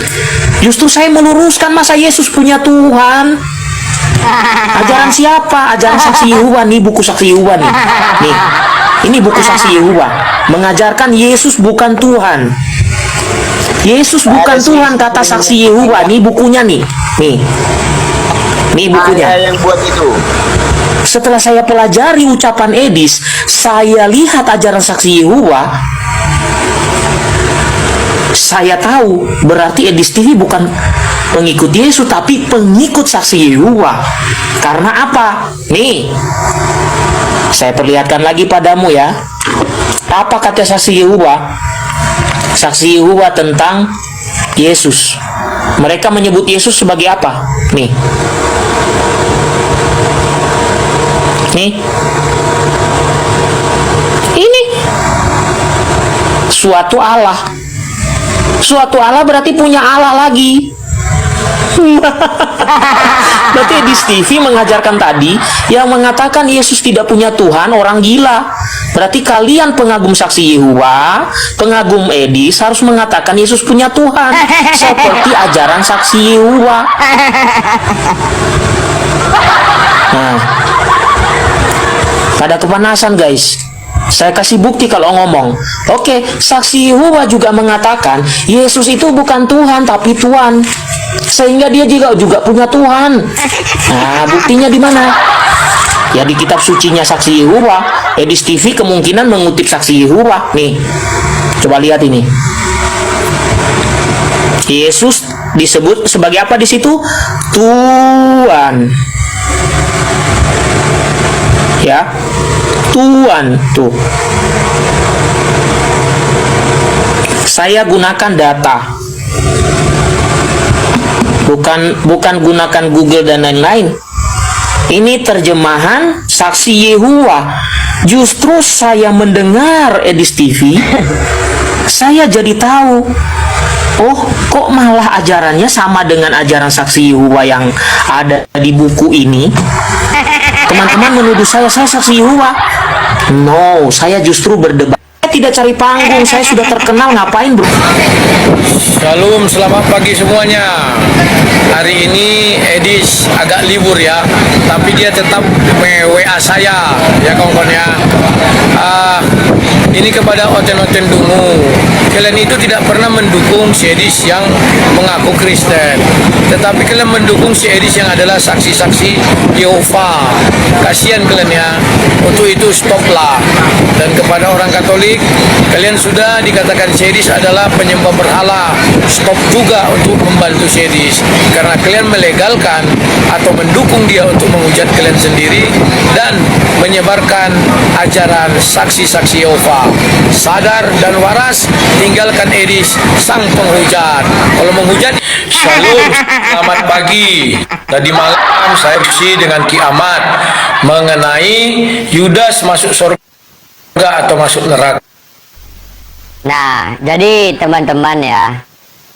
N: Justru saya meluruskan masa Yesus punya Tuhan. Ajaran siapa? Ajaran Saksi Yehova nih, buku Saksi Yehova nih. Nih, ini buku Saksi Yehova mengajarkan Yesus bukan Tuhan. Yesus bukan Tuhan kata Saksi Yehova. Nih bukunya nih. Nih bukunya.
O: Ada yang buat itu.
N: Setelah saya pelajari ucapan Edis, saya lihat ajaran Saksi Yehova, saya tahu berarti Edis TV bukan pengikut Yesus tapi pengikut Saksi Yehova. Karena apa? Nih, saya perlihatkan lagi padamu ya. Apa kata Saksi Yehova? Saksi Yehova tentang Yesus. Mereka menyebut Yesus sebagai apa? Nih. Ini suatu Allah. Suatu Allah berarti punya Allah lagi. Berarti Edis TV mengajarkan tadi yang mengatakan Yesus tidak punya Tuhan orang gila. Berarti kalian pengagum Saksi Yehova, pengagum Edis harus mengatakan Yesus punya Tuhan seperti ajaran Saksi Yehova. Nah, ada kepanasan guys. Saya kasih bukti kalau ngomong. Oke, Saksi Yehova juga mengatakan Yesus itu bukan Tuhan tapi Tuhan. Sehingga dia juga punya Tuhan. Nah, buktinya di mana? Ya di kitab sucinya Saksi Yehova. Edis TV kemungkinan mengutip Saksi Yehova. Nih, coba lihat ini. Yesus disebut sebagai apa di situ? Tuhan. Ya, Tuhan tuh. Saya gunakan data, bukan gunakan Google dan lain-lain. Ini terjemahan Saksi Yehova. Justru saya mendengar Edis TV, saya jadi tahu. Oh, kok malah ajarannya sama dengan ajaran Saksi Yehova yang ada di buku ini? Teman-teman menuduh saya Saksi Yehova. No, saya justru berdebat. Saya tidak cari panggung, saya sudah terkenal, ngapain bro?
L: Shalom, selamat pagi semuanya. Hari ini Edis agak libur ya, tapi dia tetap WA saya ya kawan-kawan ya. Ini kepada oten-oten dungu, kalian itu tidak pernah mendukung si Edis yang mengaku Kristen, tetapi kalian mendukung si Edis yang adalah saksi-saksi Yehova. Kasihan kalian ya. Untuk itu stoplah. Dan kepada orang Katolik, kalian sudah dikatakan si Edis adalah penyembah berhala. Stop juga untuk membantu si Edis, karena kalian melegalkan atau mendukung dia untuk menghujat kalian sendiri dan menyebarkan ajaran saksi-saksi Yehova. Sadar dan waras, tinggalkan Edis sang penghujat. Kalau menghujat, shalom, selamat pagi. Tadi malam saya diskusi dengan Ki Ahmad mengenai Yudas masuk surga atau masuk neraka.
F: Nah, jadi teman-teman ya,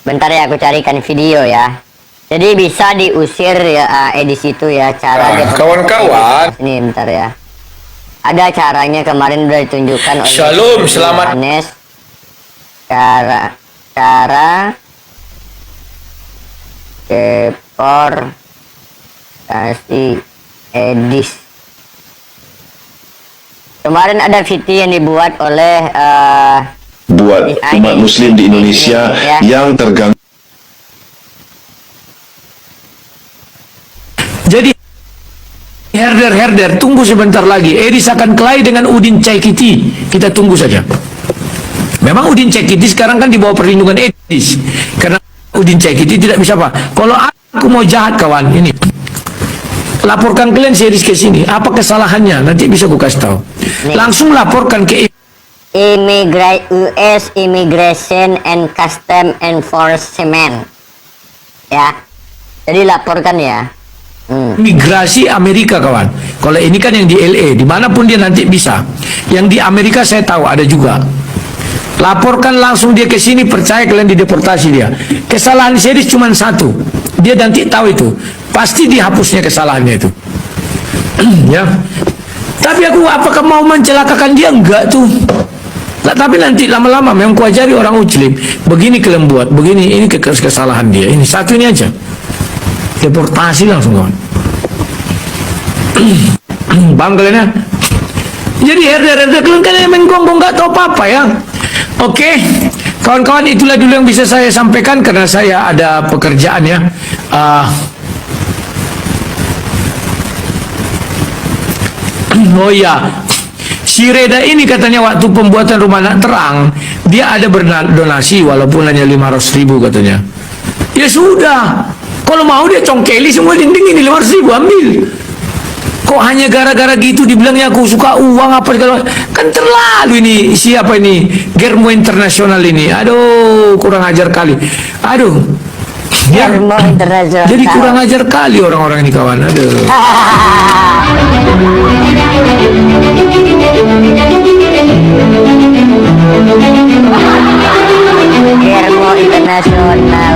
F: bentar ya aku carikan video ya. Jadi bisa diusir ya Edis itu ya cara.
L: Kawan-kawan.
F: Ini bentar ya. Ada caranya, kemarin udah ditunjukkan oleh
L: Shalom, selamat.
F: Yohanes. Cara deportasi Edis. Kemarin ada video yang dibuat oleh
H: buat umat muslim di Indonesia yang terganggu.
G: Jadi herder herder, tunggu sebentar lagi. Edis akan kelahi dengan Udin Caikiti. Kita tunggu saja. Memang Udin Caikiti sekarang kan di bawah perlindungan Edis. Karena Udin Caikiti tidak bisa apa. Kalau aku mau jahat kawan, ini. Laporkan kalian si Edis ke sini. Apa kesalahannya? Nanti bisa gue kasih tahu. Langsung laporkan ke
F: US Immigration and Custom Enforcement. Ya. Jadi laporkan ya.
G: Migrasi Amerika kawan. Kalau ini kan yang di LA, dimanapun dia nanti bisa. Yang di Amerika saya tahu ada juga. Laporkan langsung dia ke sini, percaya kalian dideportasi dia. Kesalahan Sedis cuma satu. Dia nanti tahu itu. Pasti dihapusnya kesalahannya itu. Ya. Tapi aku apakah mau mencelakakan dia? Enggak tuh. Nah, tapi nanti lama-lama memang kuajari orang Muslim. Begini kalian buat, begini ini kesalahan dia. Ini satu ini aja. Deportasi langsung kawan. Paham kalian ya? Jadi herder kalian kan menggonggong nggak tahu apa-apa ya. Oke, kawan-kawan, itulah dulu yang bisa saya sampaikan karena saya ada pekerjaan ya. Oh ya, si Reda ini katanya waktu pembuatan rumah anak terang dia ada berdonasi walaupun hanya 500.000 katanya. Ya sudah. Kalau mau dia congkeli semua dinding ini 500.000 ambil. Kok hanya gara-gara gitu dibilangnya aku suka uang apa segala. Kan terlalu ini siapa ini Germo Internasional ini. Aduh kurang ajar kali. Aduh. Ya.
F: Germo Internasional.
G: Jadi kurang ajar kali orang-orang ini kawan. Aduh.
F: Germo Internasional.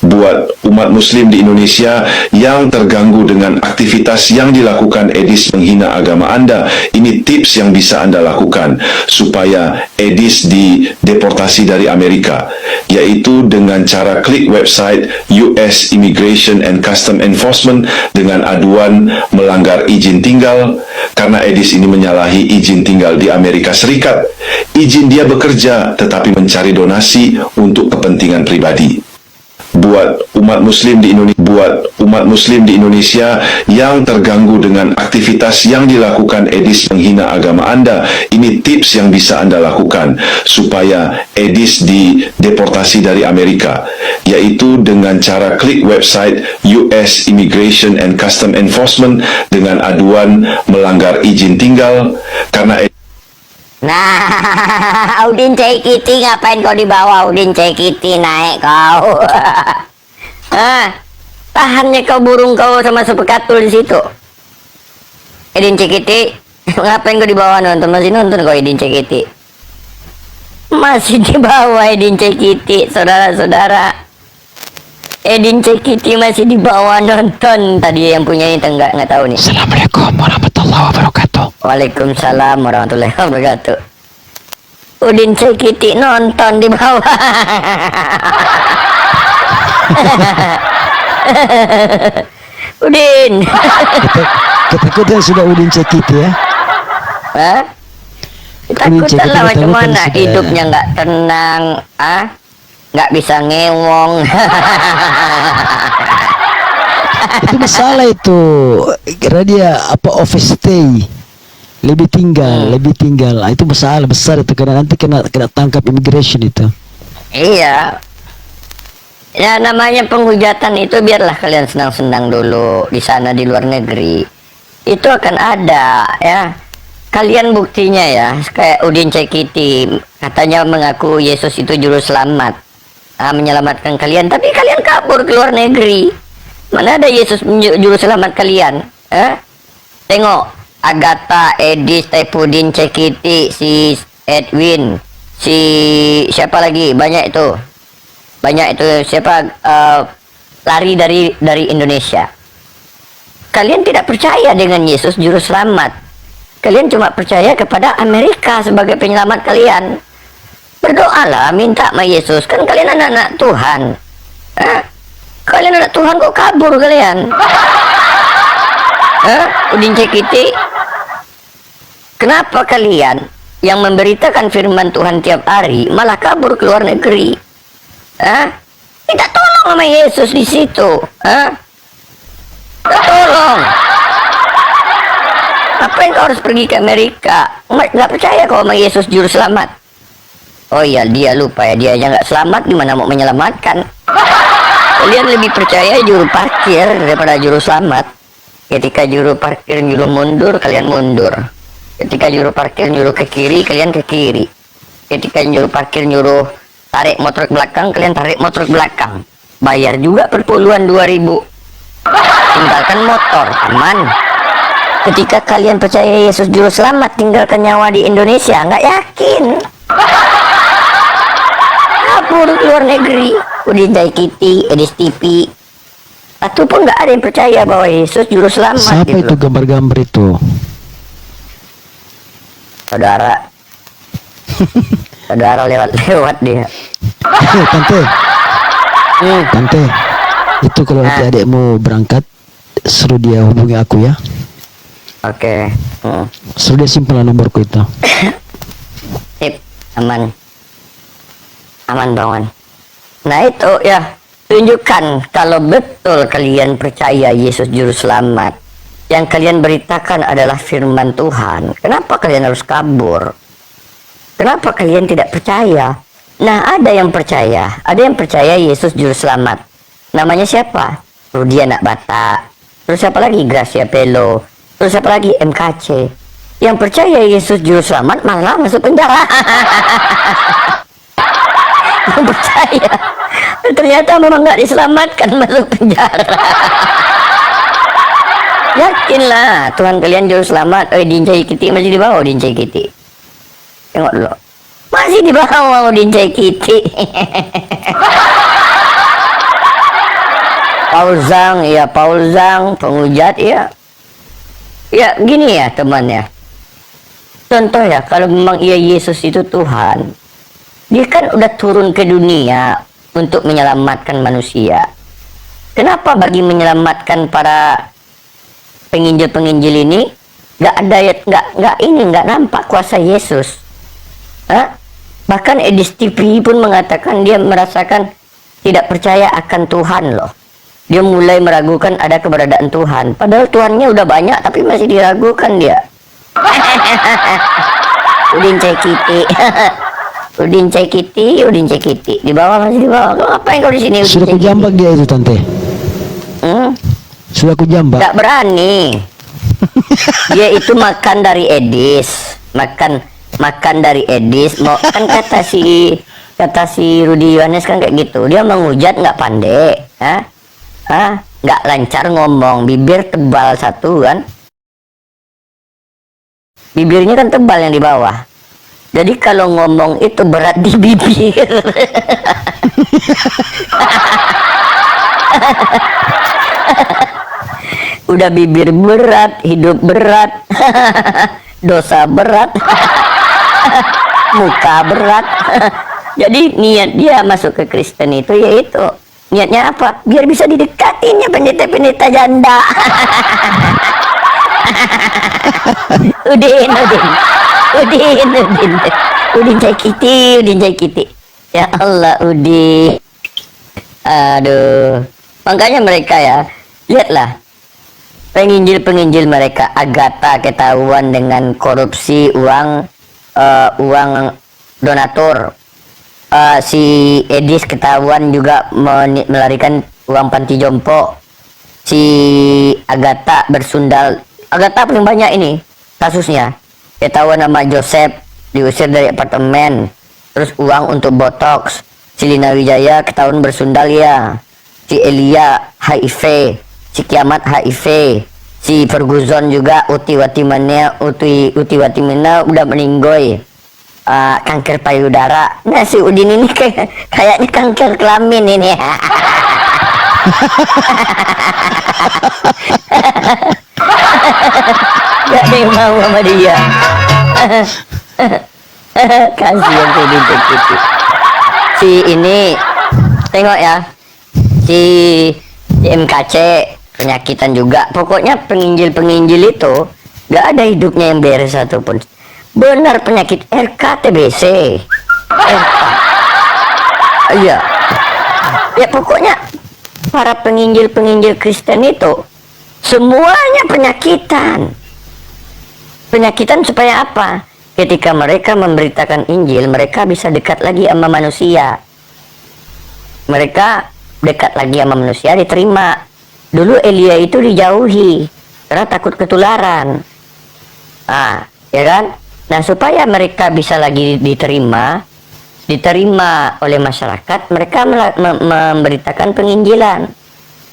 H: Buat umat muslim di Indonesia yang terganggu dengan aktivitas yang dilakukan Edis menghina agama Anda, ini tips yang bisa Anda lakukan supaya Edis dideportasi dari Amerika, yaitu dengan cara klik website US Immigration and Custom Enforcement dengan aduan melanggar izin tinggal karena Edis ini menyalahi izin tinggal di Amerika Serikat. Izin dia bekerja tetapi mencari donasi untuk kepentingan pribadi. Buat umat muslim di Indonesia yang terganggu dengan aktivitas yang dilakukan Edis menghina agama Anda, ini tips yang bisa Anda lakukan supaya Edis dideportasi dari Amerika, yaitu dengan cara klik website US Immigration and Custom Enforcement dengan aduan melanggar izin tinggal karena
F: Nah, Udin Caikiti ngapain kau dibawa? Udin Caikiti naik kau. Tahannya kau burung kau sama sepekatul di situ. Udin Caikiti, ngapain kau dibawa nonton? Masih nonton kau Udin Caikiti? Masih dibawa Udin Caikiti, saudara-saudara. Udin Caikiti masih dibawa nonton. Tadi yang punya itu nggak tahu nih.
O: Assalamualaikum warahmatullahi wabarakatuh.
F: Waalaikumsalam warahmatullahi wabarakatuh. Udin Caikiti nonton di bawah. Udin.
O: Ketakutan sudah Udin Caikiti ya?
F: Hah? Ketakutan lah macam mana hidupnya nggak tenang, nggak bisa ngewong.
O: Itu masalah itu karena dia office stay lebih tinggal itu masalah besar itu karena nanti kena tangkap immigration itu.
F: Iya ya, namanya penghujatan itu biarlah kalian senang-senang dulu di sana di luar negeri, itu akan ada ya. Kalian buktinya ya, kayak Udin Caikiti katanya mengaku Yesus itu juru selamat, menyelamatkan kalian, tapi kalian kabur ke luar negeri. Mana ada Yesus juru selamat kalian? Tengok Agatha, Edis, Taifudin, Caikiti, si Edwin, si siapa lagi? Banyak itu siapa lari dari Indonesia. Kalian tidak percaya dengan Yesus juru selamat. Kalian cuma percaya kepada Amerika sebagai penyelamat kalian. Berdoalah, minta sama Yesus. Kan kalian anak-anak Tuhan. Kalian anak Tuhan kok kabur kalian? Udin Caikiti, kenapa kalian yang memberitakan firman Tuhan tiap hari malah kabur ke luar negeri? Minta tolong sama Yesus di situ. Minta tolong. Apa yang kau harus pergi ke Amerika? Nggak percaya kau sama Yesus juru selamat? Oh iya, dia lupa ya, dia aja nggak selamat, gimana mau menyelamatkan? Kalian lebih percaya juru parkir daripada juru selamat. Ketika juru parkir nyuruh mundur, kalian mundur. Ketika juru parkir nyuruh ke kiri, kalian ke kiri. Ketika juru parkir nyuruh tarik motor ke belakang, kalian tarik motor ke belakang. Bayar juga per puluhan 2.000. Tinggalkan motor, aman. Ketika kalian percaya Yesus juru selamat, tinggalkan nyawa di Indonesia, nggak yakin. Kabur ke luar negeri, Udin Jaikiti, Edis TV. Satu pun nggak ada yang percaya bahwa Yesus juru selamat.
O: Siapa
F: gitu
O: itu
F: loh.
O: gambar-gambar itu?
F: Saudara. Saudara lewat-lewat dia.
O: Tante. Tante. Itu kalau nanti adikmu berangkat, suruh dia hubungi aku ya.
F: Oke.
O: Sudah simpan nomorku itu.
F: Sip, aman. Aman banget. Nah itu ya, tunjukkan kalau betul kalian percaya Yesus juru selamat. Yang kalian beritakan adalah firman Tuhan. Kenapa kalian harus kabur? Kenapa kalian tidak percaya? Nah, ada yang percaya. Ada yang percaya Yesus juru selamat. Namanya siapa? Rudi Anak Batak. Terus siapa lagi? Gracia Pelo. Terus siapa lagi? MKC. Yang percaya Yesus juru selamat malah masuk penjara. Yang percaya ternyata memang nggak diselamatkan, masuk penjara. Yakinlah Tuhan kalian juru selamat. Udin Jaikiti masih di bawah. Udin Jaikiti, tengok dulu, masih di bawah Udin Jaikiti. Paul Zhang, ya Paul Zhang penghujat ya. Ya gini ya teman ya. Contoh ya, kalau memang iya Yesus itu Tuhan, dia kan udah turun ke dunia untuk menyelamatkan manusia. Kenapa bagi menyelamatkan para penginjil-penginjil ini nggak ada, nggak nampak kuasa Yesus? Hah? Bahkan Edis TV pun mengatakan dia merasakan tidak percaya akan Tuhan loh. Dia mulai meragukan ada keberadaan Tuhan. Padahal Tuhannya udah banyak tapi masih diragukan dia. Udin Jaikiti. Udin Jaikiti, Udin Jaikiti. Di bawah, masih di bawah. Kau ngapain kau di sini?
O: Sudah ku jambak dia itu tante. Sudah ku jambak.
F: Gak berani. Dia itu makan dari Edis. Makan dari Edis. Mau kan kata si Rudi Yohanes kan kayak gitu. Dia menghujat nggak pandai. Nggak lancar ngomong, bibir tebal satu kan. Bibirnya kan tebal yang di bawah. Jadi kalau ngomong itu berat di bibir. Udah bibir berat, hidup berat, dosa berat, muka berat. Jadi niat dia masuk ke Kristen itu yaitu niatnya apa? Biar bisa didekatinnya pendeta-pendeta janda. Udin Jaikiti. Ya Allah, Udin. Aduh. Makanya mereka ya, lihatlah. Penginjil mereka, Agatha ketahuan dengan korupsi uang donatur. Si Edis ketahuan juga melarikan uang panti jompo. Si Agatha bersundal. Agatha paling banyak ini kasusnya. Ketahuan nama Joseph diusir dari apartemen. Terus uang untuk botox. Si Lina Wijaya ketahuan bersundal ya. Si Elia HIV. Si Kiamat HIV. Si Ferguson juga Uti Watimana udah meninggoy. Kanker payudara. Nah si Udin ini kayaknya kanker kelamin ini. Gak ada yang mau sama dia. Kasihan si Udin Jaikiti. Si ini tengok ya, si MKC penyakitan juga. Pokoknya penginjil itu gak ada hidupnya yang beres satupun. Benar penyakit RK-TBC. Iya. Ya pokoknya para penginjil Kristen itu semuanya penyakitan. penyakitan supaya apa? Ketika mereka memberitakan Injil, mereka bisa dekat lagi sama manusia. Mereka dekat lagi sama manusia, diterima. Dulu Elia itu dijauhi karena takut ketularan. Nah, ya kan? Nah, supaya mereka bisa lagi diterima oleh masyarakat, mereka memberitakan penginjilan.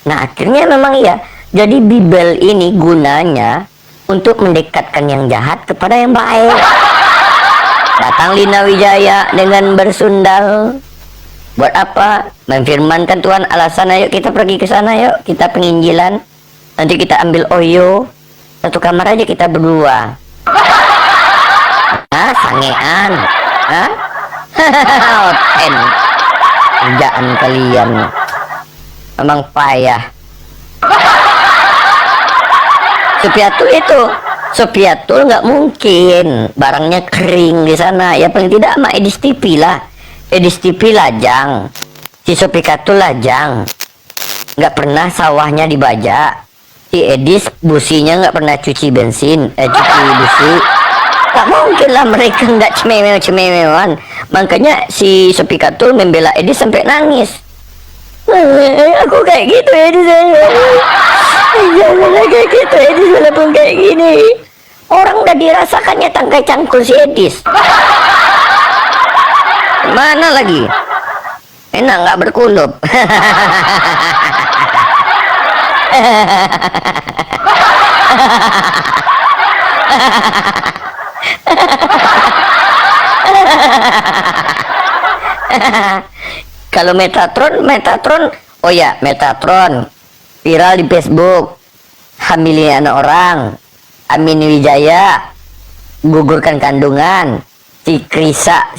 F: Nah, akhirnya memang iya. Jadi Bible ini gunanya untuk mendekatkan yang jahat kepada yang baik. Datang Lina Wijaya dengan bersundal. Buat apa? Memfirmankan Tuhan alasan, ayo kita pergi ke sana, yuk kita penginjilan. Nanti kita ambil Oyo, satu kamar aja kita berdua. Hah, sangean? Hah? Oten. Kerjaan kalian memang payah. Sopiatul nggak mungkin barangnya kering di sana. Ya paling tidak sama Edis TV lah. Edis TV lajang, si Sopiatul lajang, nggak pernah sawahnya dibajak. Si Edis businya nggak pernah cuci bensin, cuci busi. Tak mungkin lah mereka nggak cemewe-cemewean. Makanya si Sopiatul membela Edis sampai nangis. Aku kayak gitu Edis. Jangan kayak gitu Edis, walaupun kayak gini. Orang udah dirasakannya tangkai cangkul si Edis. Mana lagi? Enak nggak berkulup. Kalau Metatron, oh ya, Metatron viral di Facebook, hamilin anak orang, Amin Wijaya gugurkan kandungan, si Karisa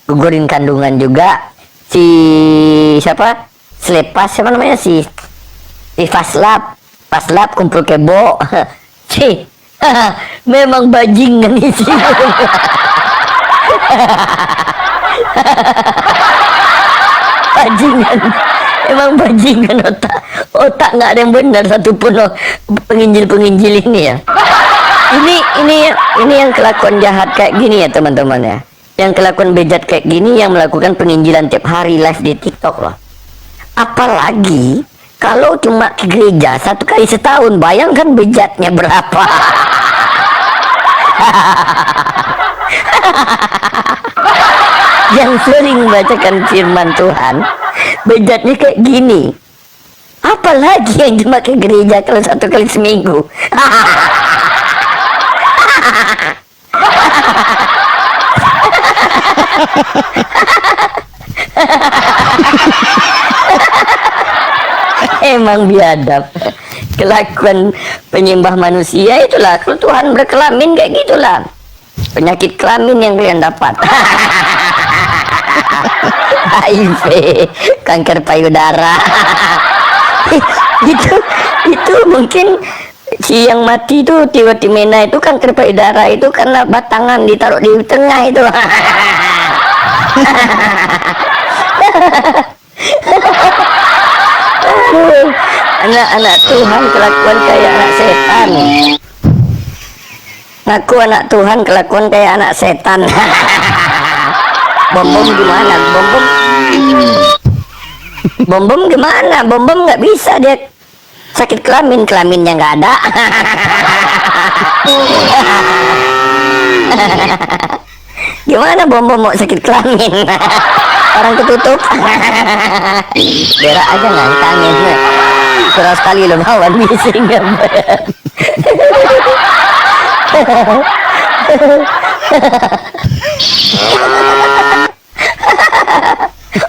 F: gugurin kandungan juga, si siapa? Slepas siapa namanya si Faslap kumpul kebo. Si memang bajingan isi. Bajingan, emang bajingan otak nggak ada yang benar satupun penginjil ini ya. Ini yang kelakuan jahat kayak gini ya teman-teman ya. Yang kelakuan bejat kayak gini yang melakukan penginjilan tiap hari live di TikTok loh. Apalagi kalau cuma ke gereja 1 kali setahun, bayangkan bejatnya berapa. Yang sering bacakan firman Tuhan, bejatnya kayak gini. Apalagi yang cuma ke gereja kalau 1 kali seminggu. Emang biadab. Kelakuan penyembah manusia itulah. Kalau Tuhan berkelamin kayak gitulah. Penyakit kelamin yang kalian dapat. HIV, kanker payudara. itu mungkin si yang mati itu Tiwatimena itu kanker payudara itu karena batangan ditaruh di tengah itu. Anak-anak Tuhan kelakuan kayak anak setan. Ngaku anak Tuhan kelakuan kayak anak setan. Bom gimana? Bom gimana? Bom nggak bisa, dia sakit kelaminnya nggak ada. Gimana bom mau sakit kelamin? Orang ketutup. Berak aja ngantangin. Keras sekali lo bawan bising gambar.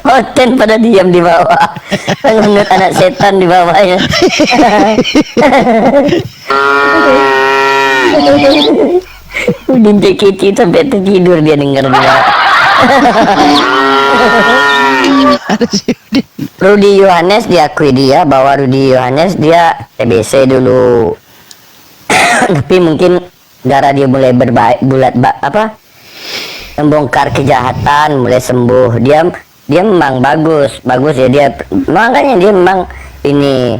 F: Oten pada diam di bawah. Mengungut anak setan di bawahnya. Udin Cekiti sampai tertidur dia dengar dia. Rudy Yohanes diakui dia bahwa Rudy Yohanes dia TBC dulu. Tapi mungkin gara dia mulai berbaik membongkar kejahatan, mulai sembuh. Dia memang bagus ya, dia makanya dia memang ini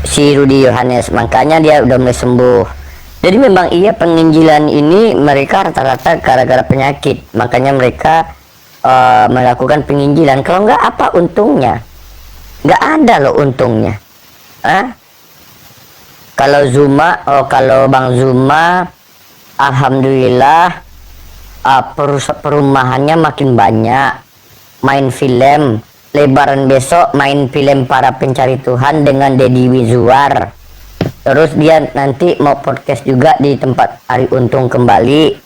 F: si Rudy Yohanes, makanya dia udah mulai sembuh. Jadi memang iya penginjilan ini mereka rata-rata gara-gara penyakit, makanya mereka melakukan penginjilan. Kalau nggak apa untungnya? Nggak ada loh untungnya. Kalau Zuma, kalau Bang Zuma, alhamdulillah perumahannya makin banyak. Main film, lebaran besok main film Para Pencari Tuhan dengan Deddy Mizwar. Terus dia nanti mau podcast juga di tempat Ari Untung kembali.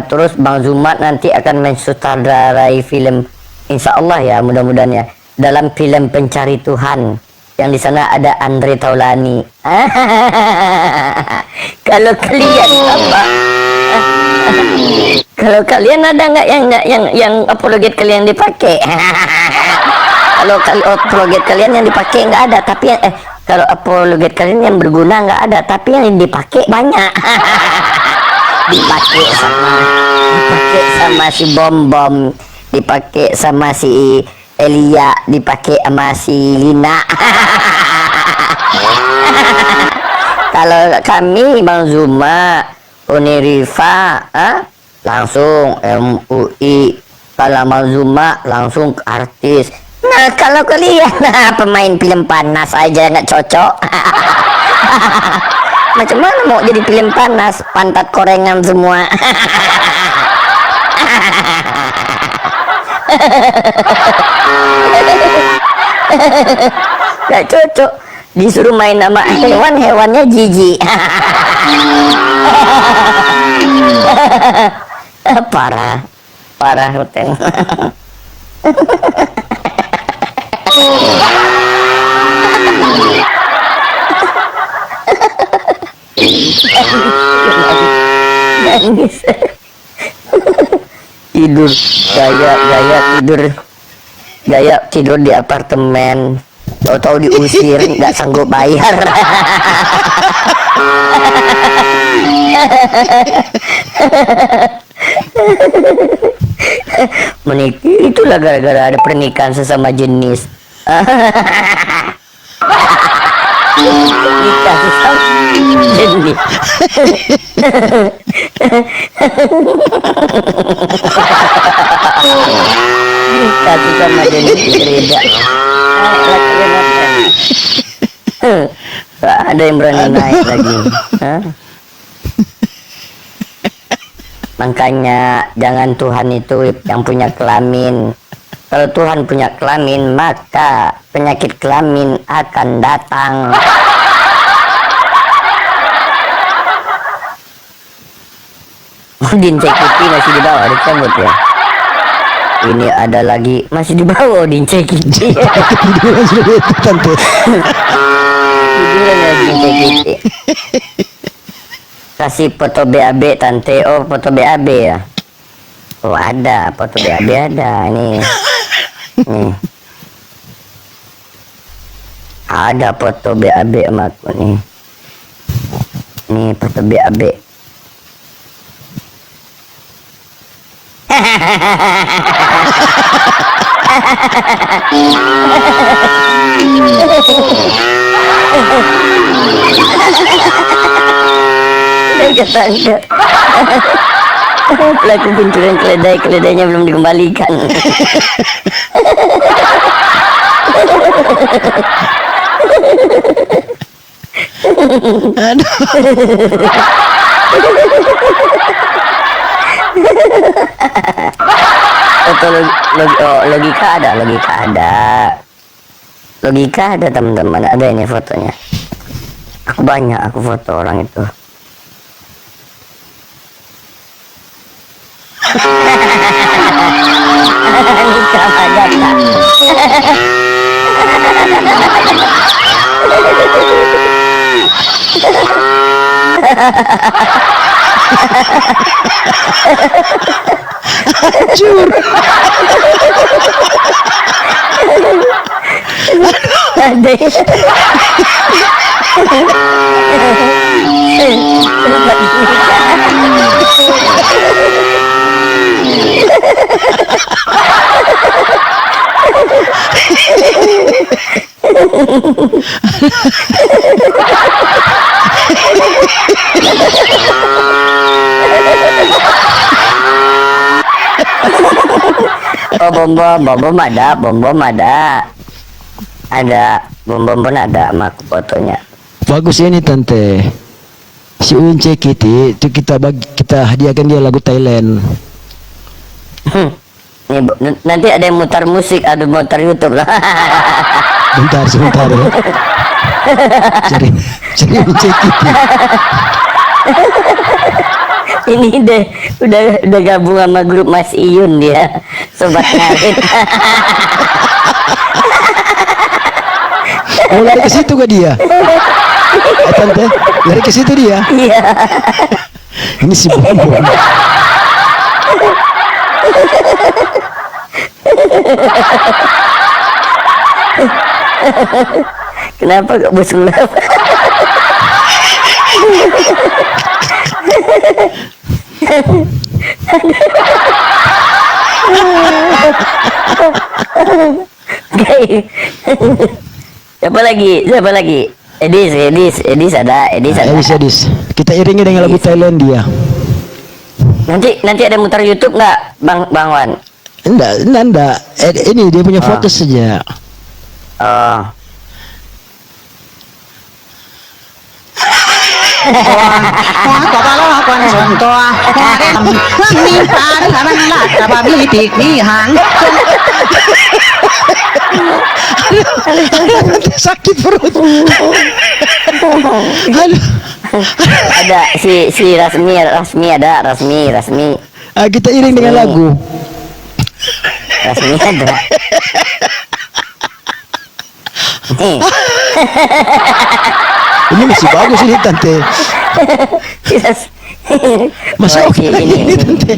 F: Terus Bang Zumat nanti akan mensutradarai film, insya Allah ya, mudah-mudahan ya, dalam film Pencari Tuhan yang di sana ada Andre Taulani. Kalau kalian apa? Kalau kalian ada nggak yang apologet kalian dipakai? Kalau apologet kalian yang dipakai nggak ada, tapi kalau apologet kalian yang berguna nggak ada, tapi yang dipakai banyak. dipakai sama si Bom, dipakai sama si Elia, dipakai sama si Lina. Kalau kami Bang Zuma, Unirifa, langsung MUI. Kalau Bang Zuma langsung artis. Nah kalau kalian pemain film panas aja nggak cocok. Macam mana mau jadi film panas, pantat korengan semua. Gak cocok, disuruh main sama hewan-hewannya jijik. Parah hotel. Nangis. Tidur gaya tidur di apartemen, tahu-tahu diusir, nggak sanggup bayar. Menikah itulah gara-gara ada pernikahan sesama jenis. Nikah sesama jenis. Nikah sesama jenis beda. Gak ada yang berani naik lagi. Makanya jangan Tuhan itu yang punya kelamin. Kalau Tuhan punya kelamin, maka penyakit kelamin akan datang. Odin Cekiti masih di bawah, dicabut ya. Ini ada lagi masih di bawah Odin Cekiti. Tiduran ya Odin Cekiti. Kasih foto BAB tante. Oh foto BAB ya. Oh ada foto BAB ada ini. Nih. Ada foto BAB sama aku nih. Nih foto BAB. Ketangkep. Pelaku pencurian keledainya belum dikembalikan. Logika ada teman-teman, ada ini fotonya. Aku foto orang itu. Nikah Magata.
O: Hancur.
F: bom ada. Ada bom pun ada sama fotonya.
O: Bagus ini tante. Si Unce Kitty itu kita hadiahkan dia lagu Thailand.
F: Nih, nanti ada yang mutar musik, ada mutar YouTube lah.
O: Bentar sebentar ya. Cari Unce Kitty.
F: Ini deh udah gabung sama grup Mas Iyun dia, sobat ngarit.
O: Oh, lari ke situ gak dia? Tante, lari ke situ dia?
F: Iya.
O: Ini si Bom.
F: Kenapa kok bersulap? Siapa lagi? Edis ada.
O: Edis. Kita iringi dengan lagu Thailand dia.
F: Nanti ada mutar YouTube nggak, Bang Wan?
O: Enggak. Ini dia punya foto saja.
F: Oh.
O: Sakit perut.
F: Ada si Rasmi ada.
O: Kita iring dengan lagu.
F: Rasmi ada.
O: Ini masih bagus ini tante. Masih oke ini tante.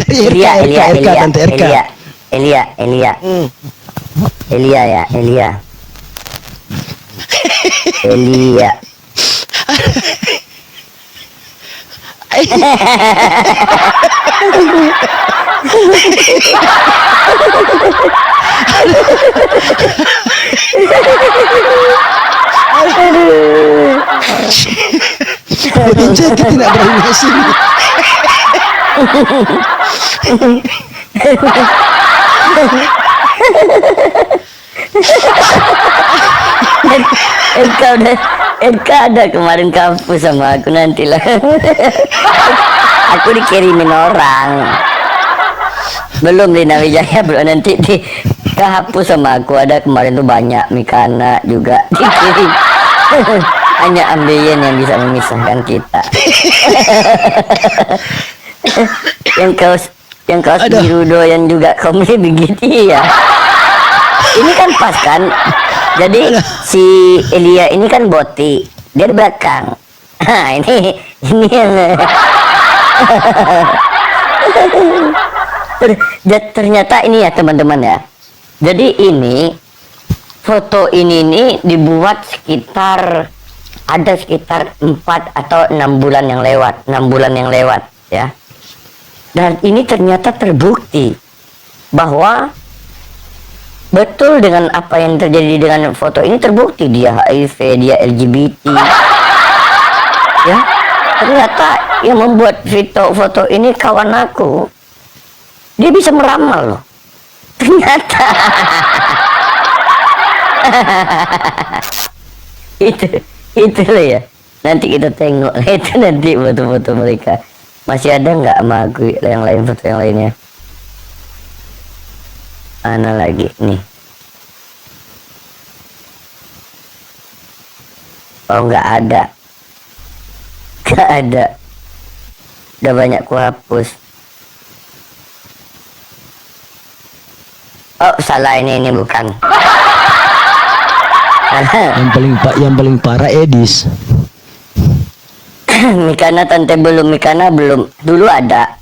O: Cari RK tante RK.
F: Elia.
O: Jadi tidak berani sini.
F: Edka ada kemarin kampus sama aku nantilah. Aku dikirimin orang. Belum di Nawijaya, belum, nanti kehapus sama aku. Ada kemarin tuh banyak Mikana juga dikirim. Hanya Ambeien yang bisa memisahkan kita. yang kaos biru doyan juga komedi begitu ya. Ini kan pas kan. Jadi si Elia ini kan boti, dia di belakang. Nah, ini yang ternyata ini ya teman-teman ya. Jadi ini foto ini dibuat sekitar 4 atau 6 bulan yang lewat ya. Dan ini ternyata terbukti bahwa betul dengan apa yang terjadi dengan foto ini, terbukti dia HIV, dia LGBT. Ya, ternyata yang membuat foto ini kawan aku. Dia bisa meramal loh. Ternyata. itu loh ya. Nanti kita tengok. Itu nanti foto-foto mereka. Masih ada nggak sama aku yang lain, foto yang lainnya? Mana lagi nih? Oh, nggak ada. Udah banyak ku hapus. Oh, salah, ini bukan.
O: yang paling parah Edis.
F: Mikana belum. Dulu ada.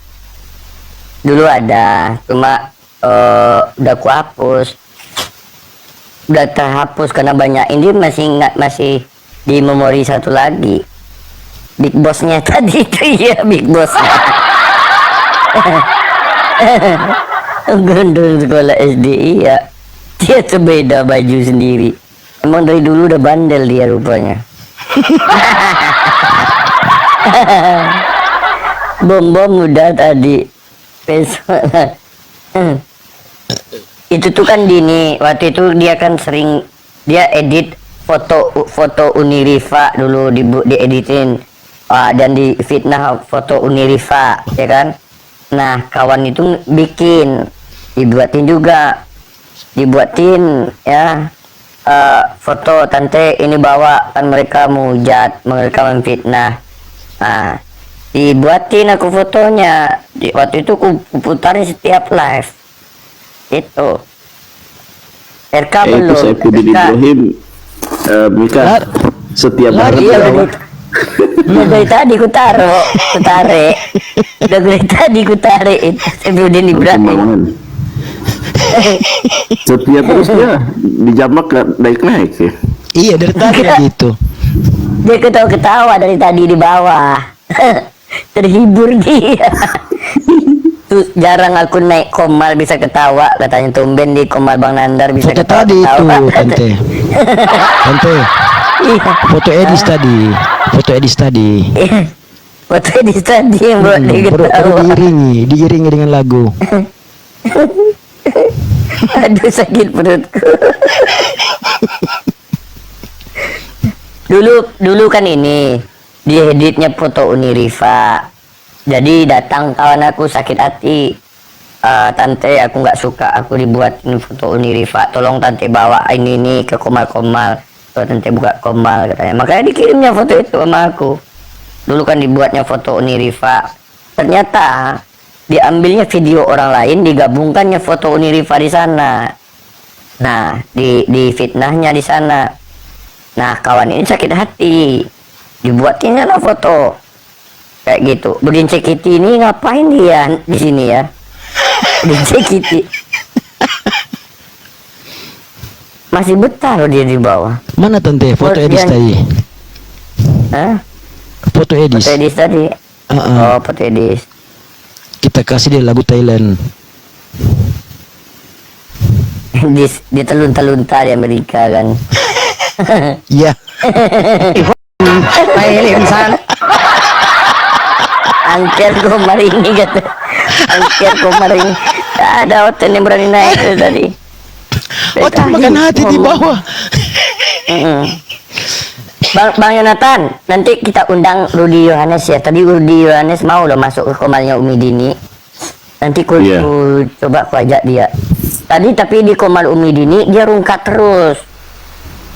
F: Cuma udah ku hapus. Udah terhapus karena banyak. Ini masih di memori satu lagi. Big Boss-nya tadi itu ya, Big Boss. Gondol sekolah SD, iya. Dia tuh beda baju sendiri. Emang dari dulu udah bandel dia rupanya. Bom udah tadi. Besok Itu tuh kan Dini, waktu itu dia kan sering dia edit foto Uni Rifa dulu dieditin, dan di fitnah foto Uni Rifa, ya kan. Nah kawan itu dibuatin ya, foto tante ini bawa, kan mereka menghujat, mereka memfitnah. Nah dibuatin aku fotonya, waktu itu aku putarin setiap live itu. RK belum.
P: Saya Pudin Ibrahim, Mika setiap hari.
F: Dari tadi ku tarik. Dari tadi ku tarik itu Pudin Ibrahim.
P: Setiap terus dia dijamak naik ya.
O: Iya dari tadi gitu.
F: Dia ketawa dari tadi di bawah. Terhibur dia. Tuh jarang aku naik Komal bisa ketawa, katanya tumben di Komal Bang Nandar bisa
O: foto
F: ketawa.
O: Tadi itu tante. Foto Edis tadi. Foto Edis tadi yang buat dia ketawa. Diiringi dengan lagu.
F: Aduh sakit perutku. Dulu kan ini dieditnya foto Uni Rifa. Jadi datang kawan aku sakit hati, tante aku nggak suka aku dibuatin foto Uni Rifa, tolong tante bawa ini ke Komal, tante buka Komal katanya. Makanya dikirimnya foto itu sama aku. Dulu kan dibuatnya foto Uni Rifa, ternyata diambilnya video orang lain, digabungkannya foto Uni Rifa di sana. Nah di fitnahnya di sana. Nah kawan ini sakit hati, dibuatinnya lah foto kayak gitu. Udin Cekiti ini ngapain dia di sini ya? Udin Cekiti masih betah loh dia di bawah.
O: Mana tante foto Edis tadi?
F: Hah?
O: Foto Edis.
F: Foto Edis tadi. Oh foto Edis.
O: Kita kasih dia lagu Thailand.
F: Di telun-telunta di Amerika kan.
O: Iya.
F: Mainin sana. Angker Komar ini kata. Angker Komar ini. Tak ada hotel yang berani naik itu tadi.
O: Hotel makan hati di bawah.
F: Bang Yonatan, nanti kita undang Rudi Yohanes ya. Tadi Rudi Yohanes mau loh masuk ke Komalnya Umi Dini. Nanti ku coba ku ajak dia. Tadi tapi di Komal Umi Dini dia rungkat terus.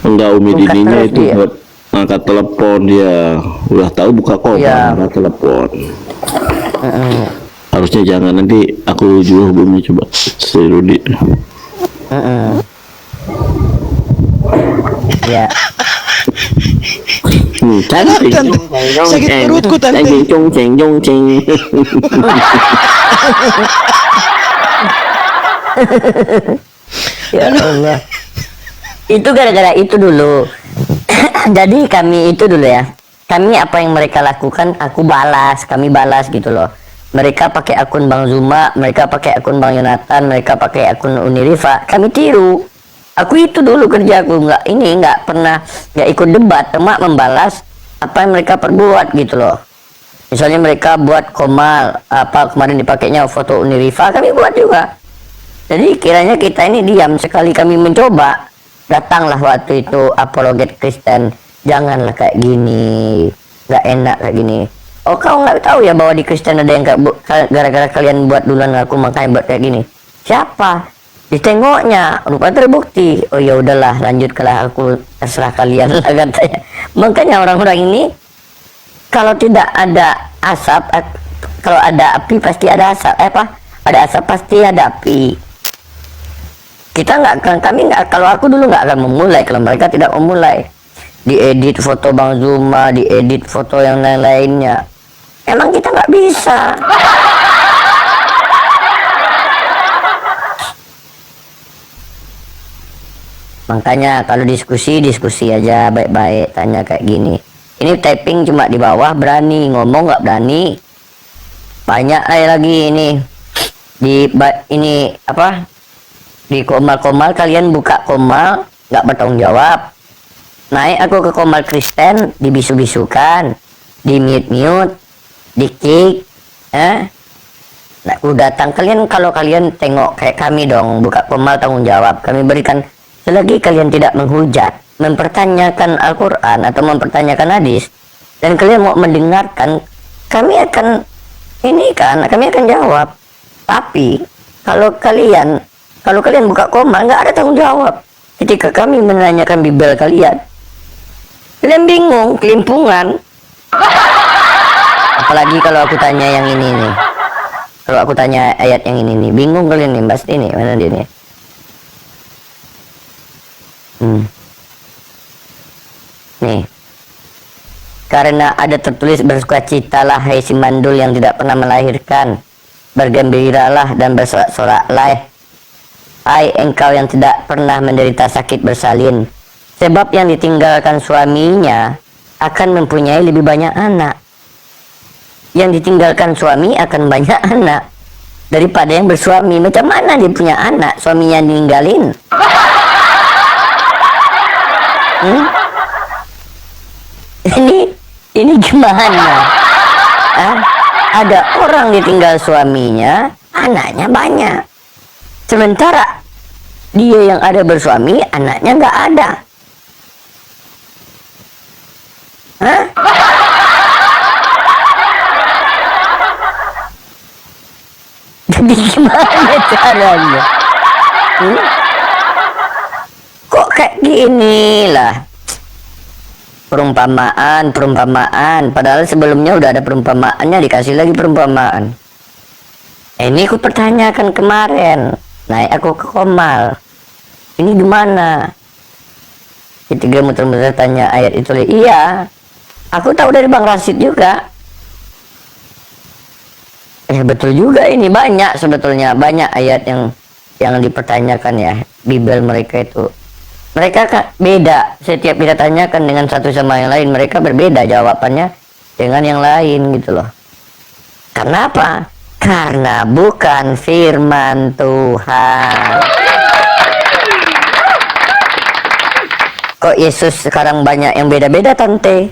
P: Enggak, Umi Dininya itu buat angkat telepon, dia udah tahu buka Komal, angkat telepon. Harusnya jangan, nanti aku juga hubungi coba si Rudi.
F: Ya.
O: Sakit perutku tante.
F: Ya Allah. Itu gara-gara itu dulu. Jadi kami itu dulu ya. Kami apa yang mereka lakukan kami balas gitu loh. Mereka pakai akun Bang Zuma, mereka pakai akun Bang Yonatan, mereka pakai akun Uni Rifa, kami tiru. Aku itu dulu kerjaku, nggak pernah ikut debat, cuma membalas apa yang mereka perbuat gitu loh. Misalnya mereka buat Komal, kemarin dipakainya foto Uni Rifa, kami buat juga. Jadi kiranya kita ini diam, sekali kami mencoba, datanglah waktu itu apologet Kristen, janganlah kayak gini, nggak enak kayak gini. Oh kau nggak tahu ya bahwa di Kristen ada yang gara-gara kalian buat duluan aku makanya buat kayak gini. Siapa? Ditengoknya, rupanya terbukti. Oh ya udahlah, lanjutkanlah aku, terserah kalian lah katanya. Makanya orang-orang ini kalau tidak ada asap, kalau ada api pasti ada asap. Ada asap pasti ada api. Kita kami nggak, kalau aku dulu nggak akan memulai kalau mereka tidak memulai. Diedit foto Bang Zuma, diedit foto yang lain-lainnya. Emang kita nggak bisa. Makanya kalau diskusi aja baik-baik, tanya kayak gini. Ini typing cuma di bawah, berani ngomong nggak berani. Banyak lagi ini di Komal kalian buka Komal nggak bertanggung jawab. Naik aku ke Komal Kristen, dibisu-bisukan, di mute, di kick, Nah, aku datang, kalau kalian tengok kayak kami dong, buka Komal tanggung jawab. Kami berikan, selagi kalian tidak menghujat, mempertanyakan Al-Quran atau mempertanyakan hadis, dan kalian mau mendengarkan, kami akan kami akan jawab. Tapi kalau kalian buka Komal, nggak ada tanggung jawab. Ketika kami menanyakan Bible kalian bingung, kelimpungan. Apalagi kalau aku tanya yang ini nih. Kalau aku tanya ayat yang ini nih, bingung kalian nih, pasti nih, mana dia nih? Nih. Karena ada tertulis, bersukacitalah hai si mandul yang tidak pernah melahirkan. Bergembiralah dan bersorak-soraklah hai engkau yang tidak pernah menderita sakit bersalin. Sebab yang ditinggalkan suaminya akan mempunyai lebih banyak anak. Yang ditinggalkan suami akan banyak anak daripada yang bersuami. Macam mana dia punya anak, suaminya ninggalin? Ini gimana? Ada orang ditinggal suaminya, anaknya banyak. Sementara dia yang ada bersuami, anaknya nggak ada. Jadi gimana caranya? Kok kayak gini lah? Perumpamaan. Padahal sebelumnya udah ada perumpamaannya, dikasih lagi perumpamaan. Ini aku pertanyakan kemarin. Naik aku ke Komal. Ini gimana? Ketika muter-muter tanya ayat itu. Iya. Aku tahu dari Bang Rasid juga. Betul juga, ini banyak sebetulnya. Banyak ayat yang dipertanyakan ya. Bible mereka itu. Mereka beda, setiap kita tanyakan dengan satu sama yang lain, mereka berbeda jawabannya dengan yang lain gitu loh. Karena apa? Karena bukan firman Tuhan. Kok Yesus sekarang banyak yang beda-beda, Tante?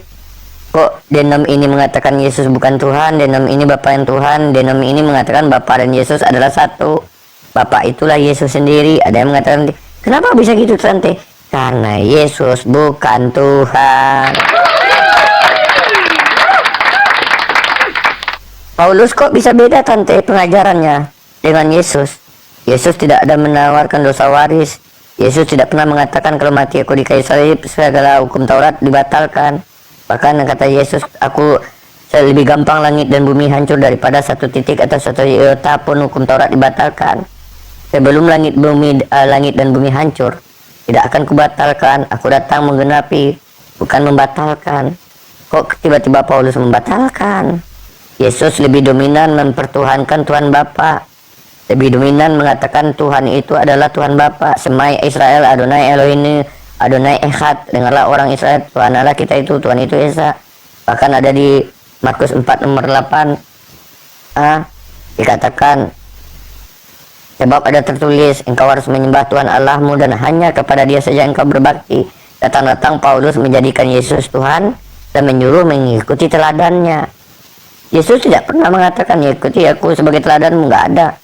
F: Kok denom ini mengatakan Yesus bukan Tuhan, denom ini Bapa yang Tuhan, denom ini mengatakan Bapa dan Yesus adalah satu. Bapa itulah Yesus sendiri. Ada yang mengatakan, kenapa bisa gitu, Tante? Karena Yesus bukan Tuhan. Paulus kok bisa beda, Tante, pengajarannya dengan Yesus? Yesus tidak ada menawarkan dosa waris. Yesus tidak pernah mengatakan kalau mati aku di kayu salib segala hukum Taurat dibatalkan. Bahkan kata Yesus, aku lebih gampang langit dan bumi hancur daripada satu titik atau satu iota pun hukum Taurat dibatalkan. Sebelum langit dan bumi hancur, tidak akan kubatalkan. Aku datang menggenapi, bukan membatalkan. Kok tiba-tiba Paulus membatalkan? Yesus lebih dominan mempertuhankan Tuhan Bapa. Lebih dominan mengatakan Tuhan itu adalah Tuhan Bapa. Semai Israel, Adonai Elohim, Adonai Echad. Dengarlah orang Israel, Tuhan Allah kita itu, Tuhan itu Esa. Bahkan ada di Markus 4 nomor 8. Dikatakan, sebab ada tertulis, engkau harus menyembah Tuhan Allahmu dan hanya kepada Dia saja engkau berbakti. Datang-datang Paulus menjadikan Yesus Tuhan dan menyuruh mengikuti teladannya. Yesus tidak pernah mengatakan, ikuti aku sebagai teladanmu, nggak ada.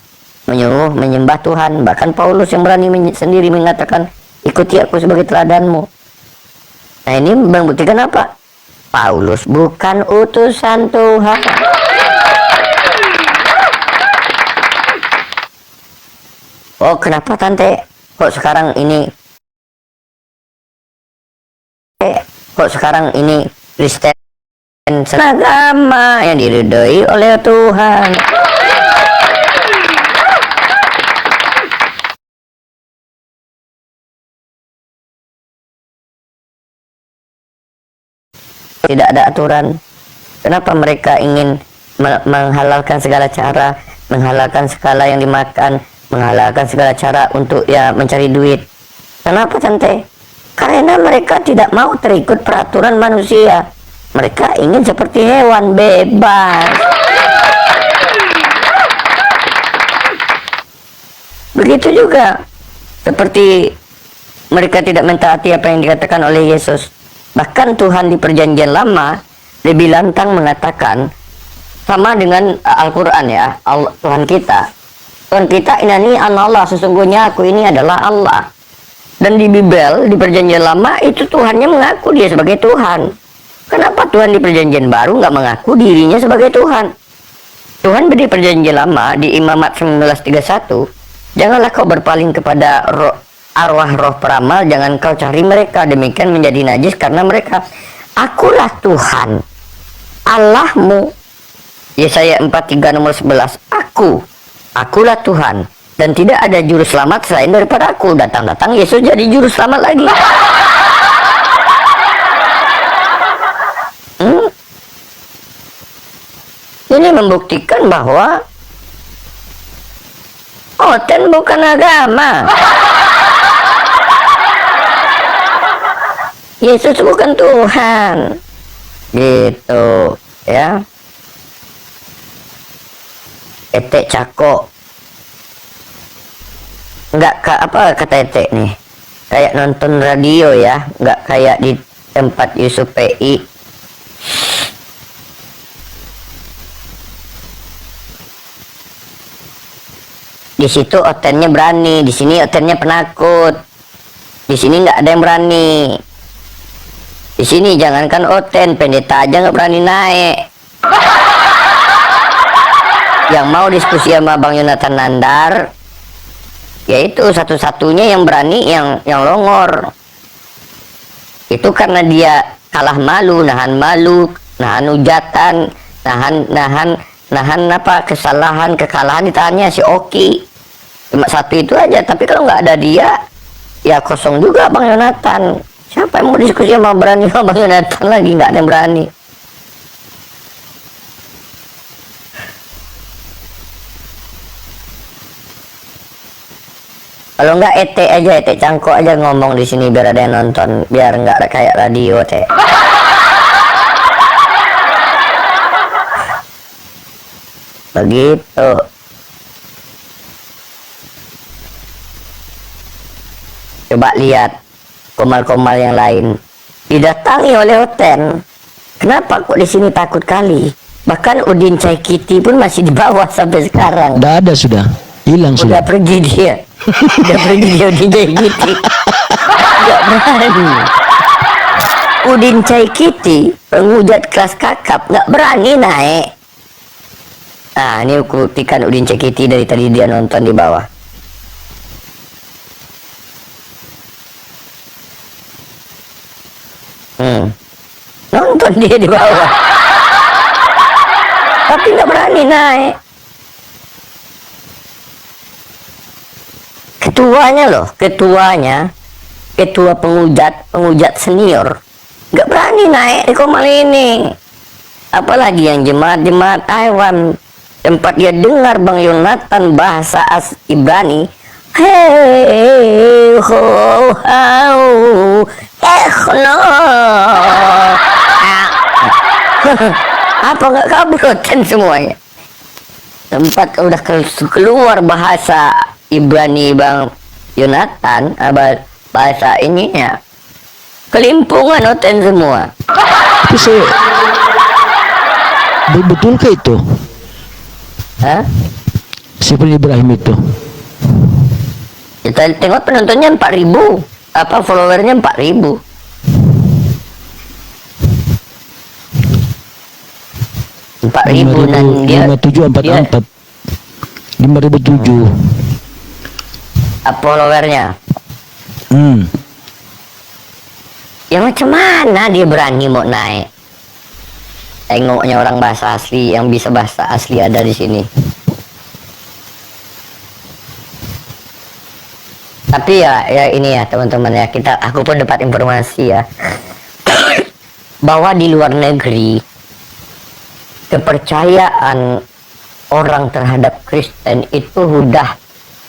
F: Menyuruh menyembah Tuhan. Bahkan Paulus yang berani sendiri mengatakan, ikuti aku sebagai teladanmu. Nah, ini membuktikan apa? Paulus bukan utusan Tuhan. Oh, kenapa, Tante? Kok sekarang ini Kristen agama yang diridhoi oleh Tuhan? Tidak ada aturan. Kenapa mereka ingin menghalalkan segala cara, menghalalkan segala yang dimakan, menghalalkan segala cara untuk mencari duit? Kenapa, Tante? Karena mereka tidak mau terikut peraturan manusia. Mereka ingin seperti hewan, bebas. Begitu juga seperti mereka tidak mentaati apa yang dikatakan oleh Yesus. Bahkan Tuhan di perjanjian lama lebih lantang mengatakan, sama dengan Al-Quran ya, Tuhan kita. Tuhan kita ini Allah, sesungguhnya aku ini adalah Allah. Dan di Bible, di perjanjian lama itu Tuhannya mengaku dia sebagai Tuhan. Kenapa Tuhan di perjanjian baru nggak mengaku dirinya sebagai Tuhan? Tuhan di perjanjian lama di Imamat 19:31, janganlah kau berpaling kepada arwah roh peramal, jangan kau cari mereka, demikian menjadi najis karena mereka. Akulah Tuhan Allahmu. Yesaya 43 nomor 11. Akulah Tuhan, dan tidak ada juru selamat selain daripada aku. Datang-datang Yesus jadi juru selamat lagi. Ini membuktikan bahwa Oten bukan agama. Yesus bukan Tuhan. Gitu ya. Etek cakok. Enggak apa kata Etek nih. Kayak nonton radio ya, enggak kayak di tempat Yusuf PI. Di situ Otennya berani, di sini Otennya penakut. Di sini nggak ada yang berani. Di sini jangankan Oten, pendeta aja nggak berani naik. Yang mau diskusi sama Bang Yonatan Nandar, yaitu satu-satunya yang berani yang longor. Itu karena dia kalah malu, nahan hujatan, nahan apa kekalahan ditahannya si Oki. Cuma satu itu aja, tapi kalau nggak ada dia ya kosong juga Bang Yonatan. Siapa yang mau diskusi sama berani sama Bang Yonatan lagi? Nggak ada yang berani. Kalau nggak Ete Cangkok aja ngomong di sini biar ada yang nonton, biar nggak kayak radio Teh. Begitu. Coba lihat komal-komal yang lain didatangi oleh Oten. Kenapa kok di sini takut kali? Bahkan Udin Caikiti pun masih di bawah sampai sekarang.
O: Udah ada sudah, hilang sudah.
F: Udah pergi dia. Udah pergi dia Udin Caikiti. Gak berani. Udin Caikiti, penghujat kelas kakap, gak berani naik. Nah, ini buktikan Udin Caikiti dari tadi dia nonton di bawah. Nonton dia di bawah. Tapi nggak berani naik. Ketua penghujat senior, nggak berani naik di komal ini. Apalagi yang jemaat Taiwan, tempat dia dengar Bang Yonatan bahasa Ibrani. Hei ho hau no. Apa nggak kabur semuanya? Tempat udah keluar bahasa Ibrani Bang Yonatan, bahasa ininya kelimpungan Oten semua.
O: Itu saya betul ke itu?
F: Hah?
O: Siapa Ibrahim itu?
F: Kita tengok penontonnya 4.000, apa followernya 4.000. Dan dia
O: 5744 5.007
F: followernya. Ya macam mana dia berani mau naik? Tengoknya orang bahasa asli, yang bisa bahasa asli ada di sini. Tapi ya ini ya teman-teman ya, aku pun dapat informasi ya bahwa di luar negeri kepercayaan orang terhadap Kristen itu udah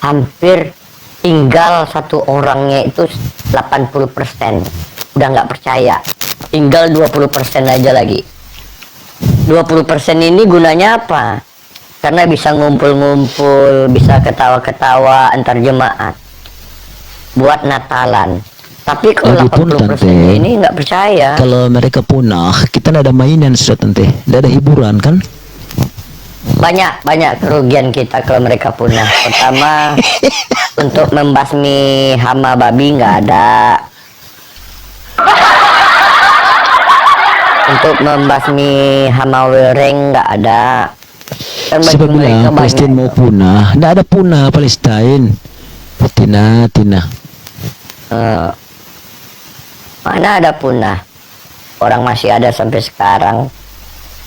F: hampir tinggal satu orangnya itu 80%. Udah nggak percaya, tinggal 20% aja lagi. 20% ini gunanya apa? Karena bisa ngumpul-ngumpul, bisa ketawa-ketawa antar jemaat buat Natalan. Tapi kalau 80% ini nggak percaya.
O: Kalau mereka punah, kita nggak ada mainan sudah tante, nggak ada hiburan kan?
F: banyak kerugian kita kalau mereka punah. Pertama, untuk membasmi hama babi nggak ada, untuk membasmi hama wereng nggak ada. Kan bagi
O: Siapa
F: mereka
O: bilang Palestina mau punah? Nggak ada punah Palestina. Tina.
F: Mana ada punah? Orang masih ada sampai sekarang.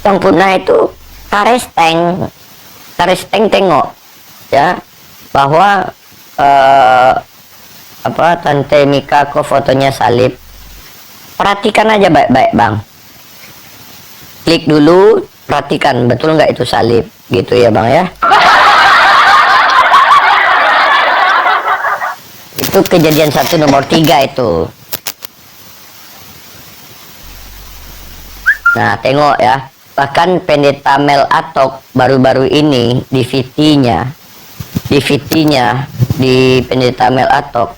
F: Yang punah itu Karesteng tengok ya bahwa Tante Mika kok fotonya salib. Perhatikan aja baik-baik bang. Klik dulu, perhatikan betul nggak itu salib, gitu ya bang ya. Itu kejadian 1 nomor 3 itu. Nah tengok ya, bahkan Pendeta Mel Atok baru-baru ini di VT-nya di Pendeta Mel Atok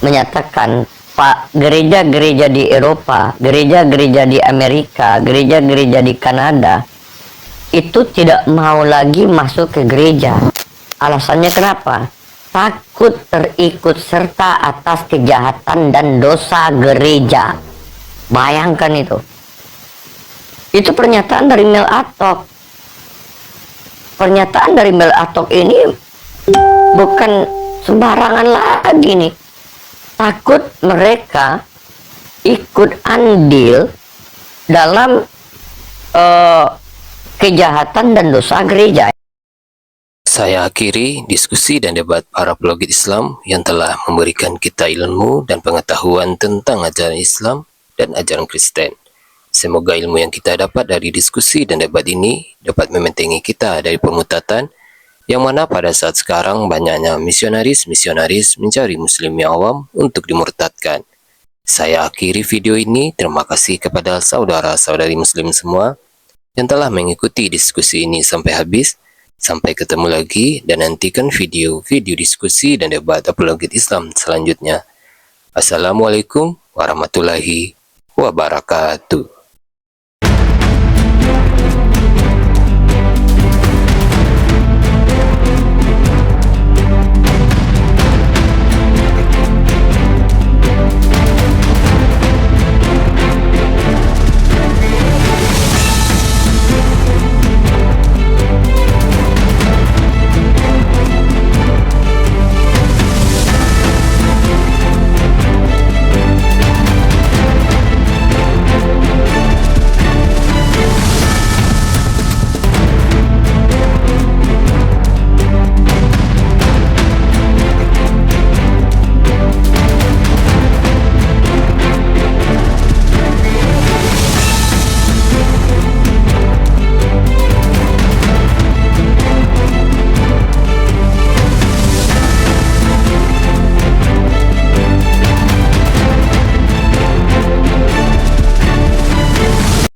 F: menyatakan Pak, gereja-gereja di Eropa, gereja-gereja di Amerika, gereja-gereja di Kanada itu tidak mau lagi masuk ke gereja. Alasannya kenapa? Takut terikut serta atas kejahatan dan dosa gereja. Bayangkan itu. Itu pernyataan dari Mel Atok. Pernyataan dari Mel Atok ini bukan sembarangan lagi nih. Takut mereka ikut andil dalam kejahatan dan dosa gereja.
C: Saya akhiri diskusi dan debat para apologet Islam yang telah memberikan kita ilmu dan pengetahuan tentang ajaran Islam dan ajaran Kristen. Semoga ilmu yang kita dapat dari diskusi dan debat ini dapat membentengi kita dari pemutatan yang mana pada saat sekarang banyaknya misionaris mencari muslim yang awam untuk dimurtadkan. Saya akhiri video ini. Terima kasih kepada saudara-saudari muslim semua yang telah mengikuti diskusi ini sampai habis. Sampai ketemu lagi dan nantikan video-video diskusi dan debat apologet Islam selanjutnya. Assalamualaikum warahmatullahi wabarakatuh.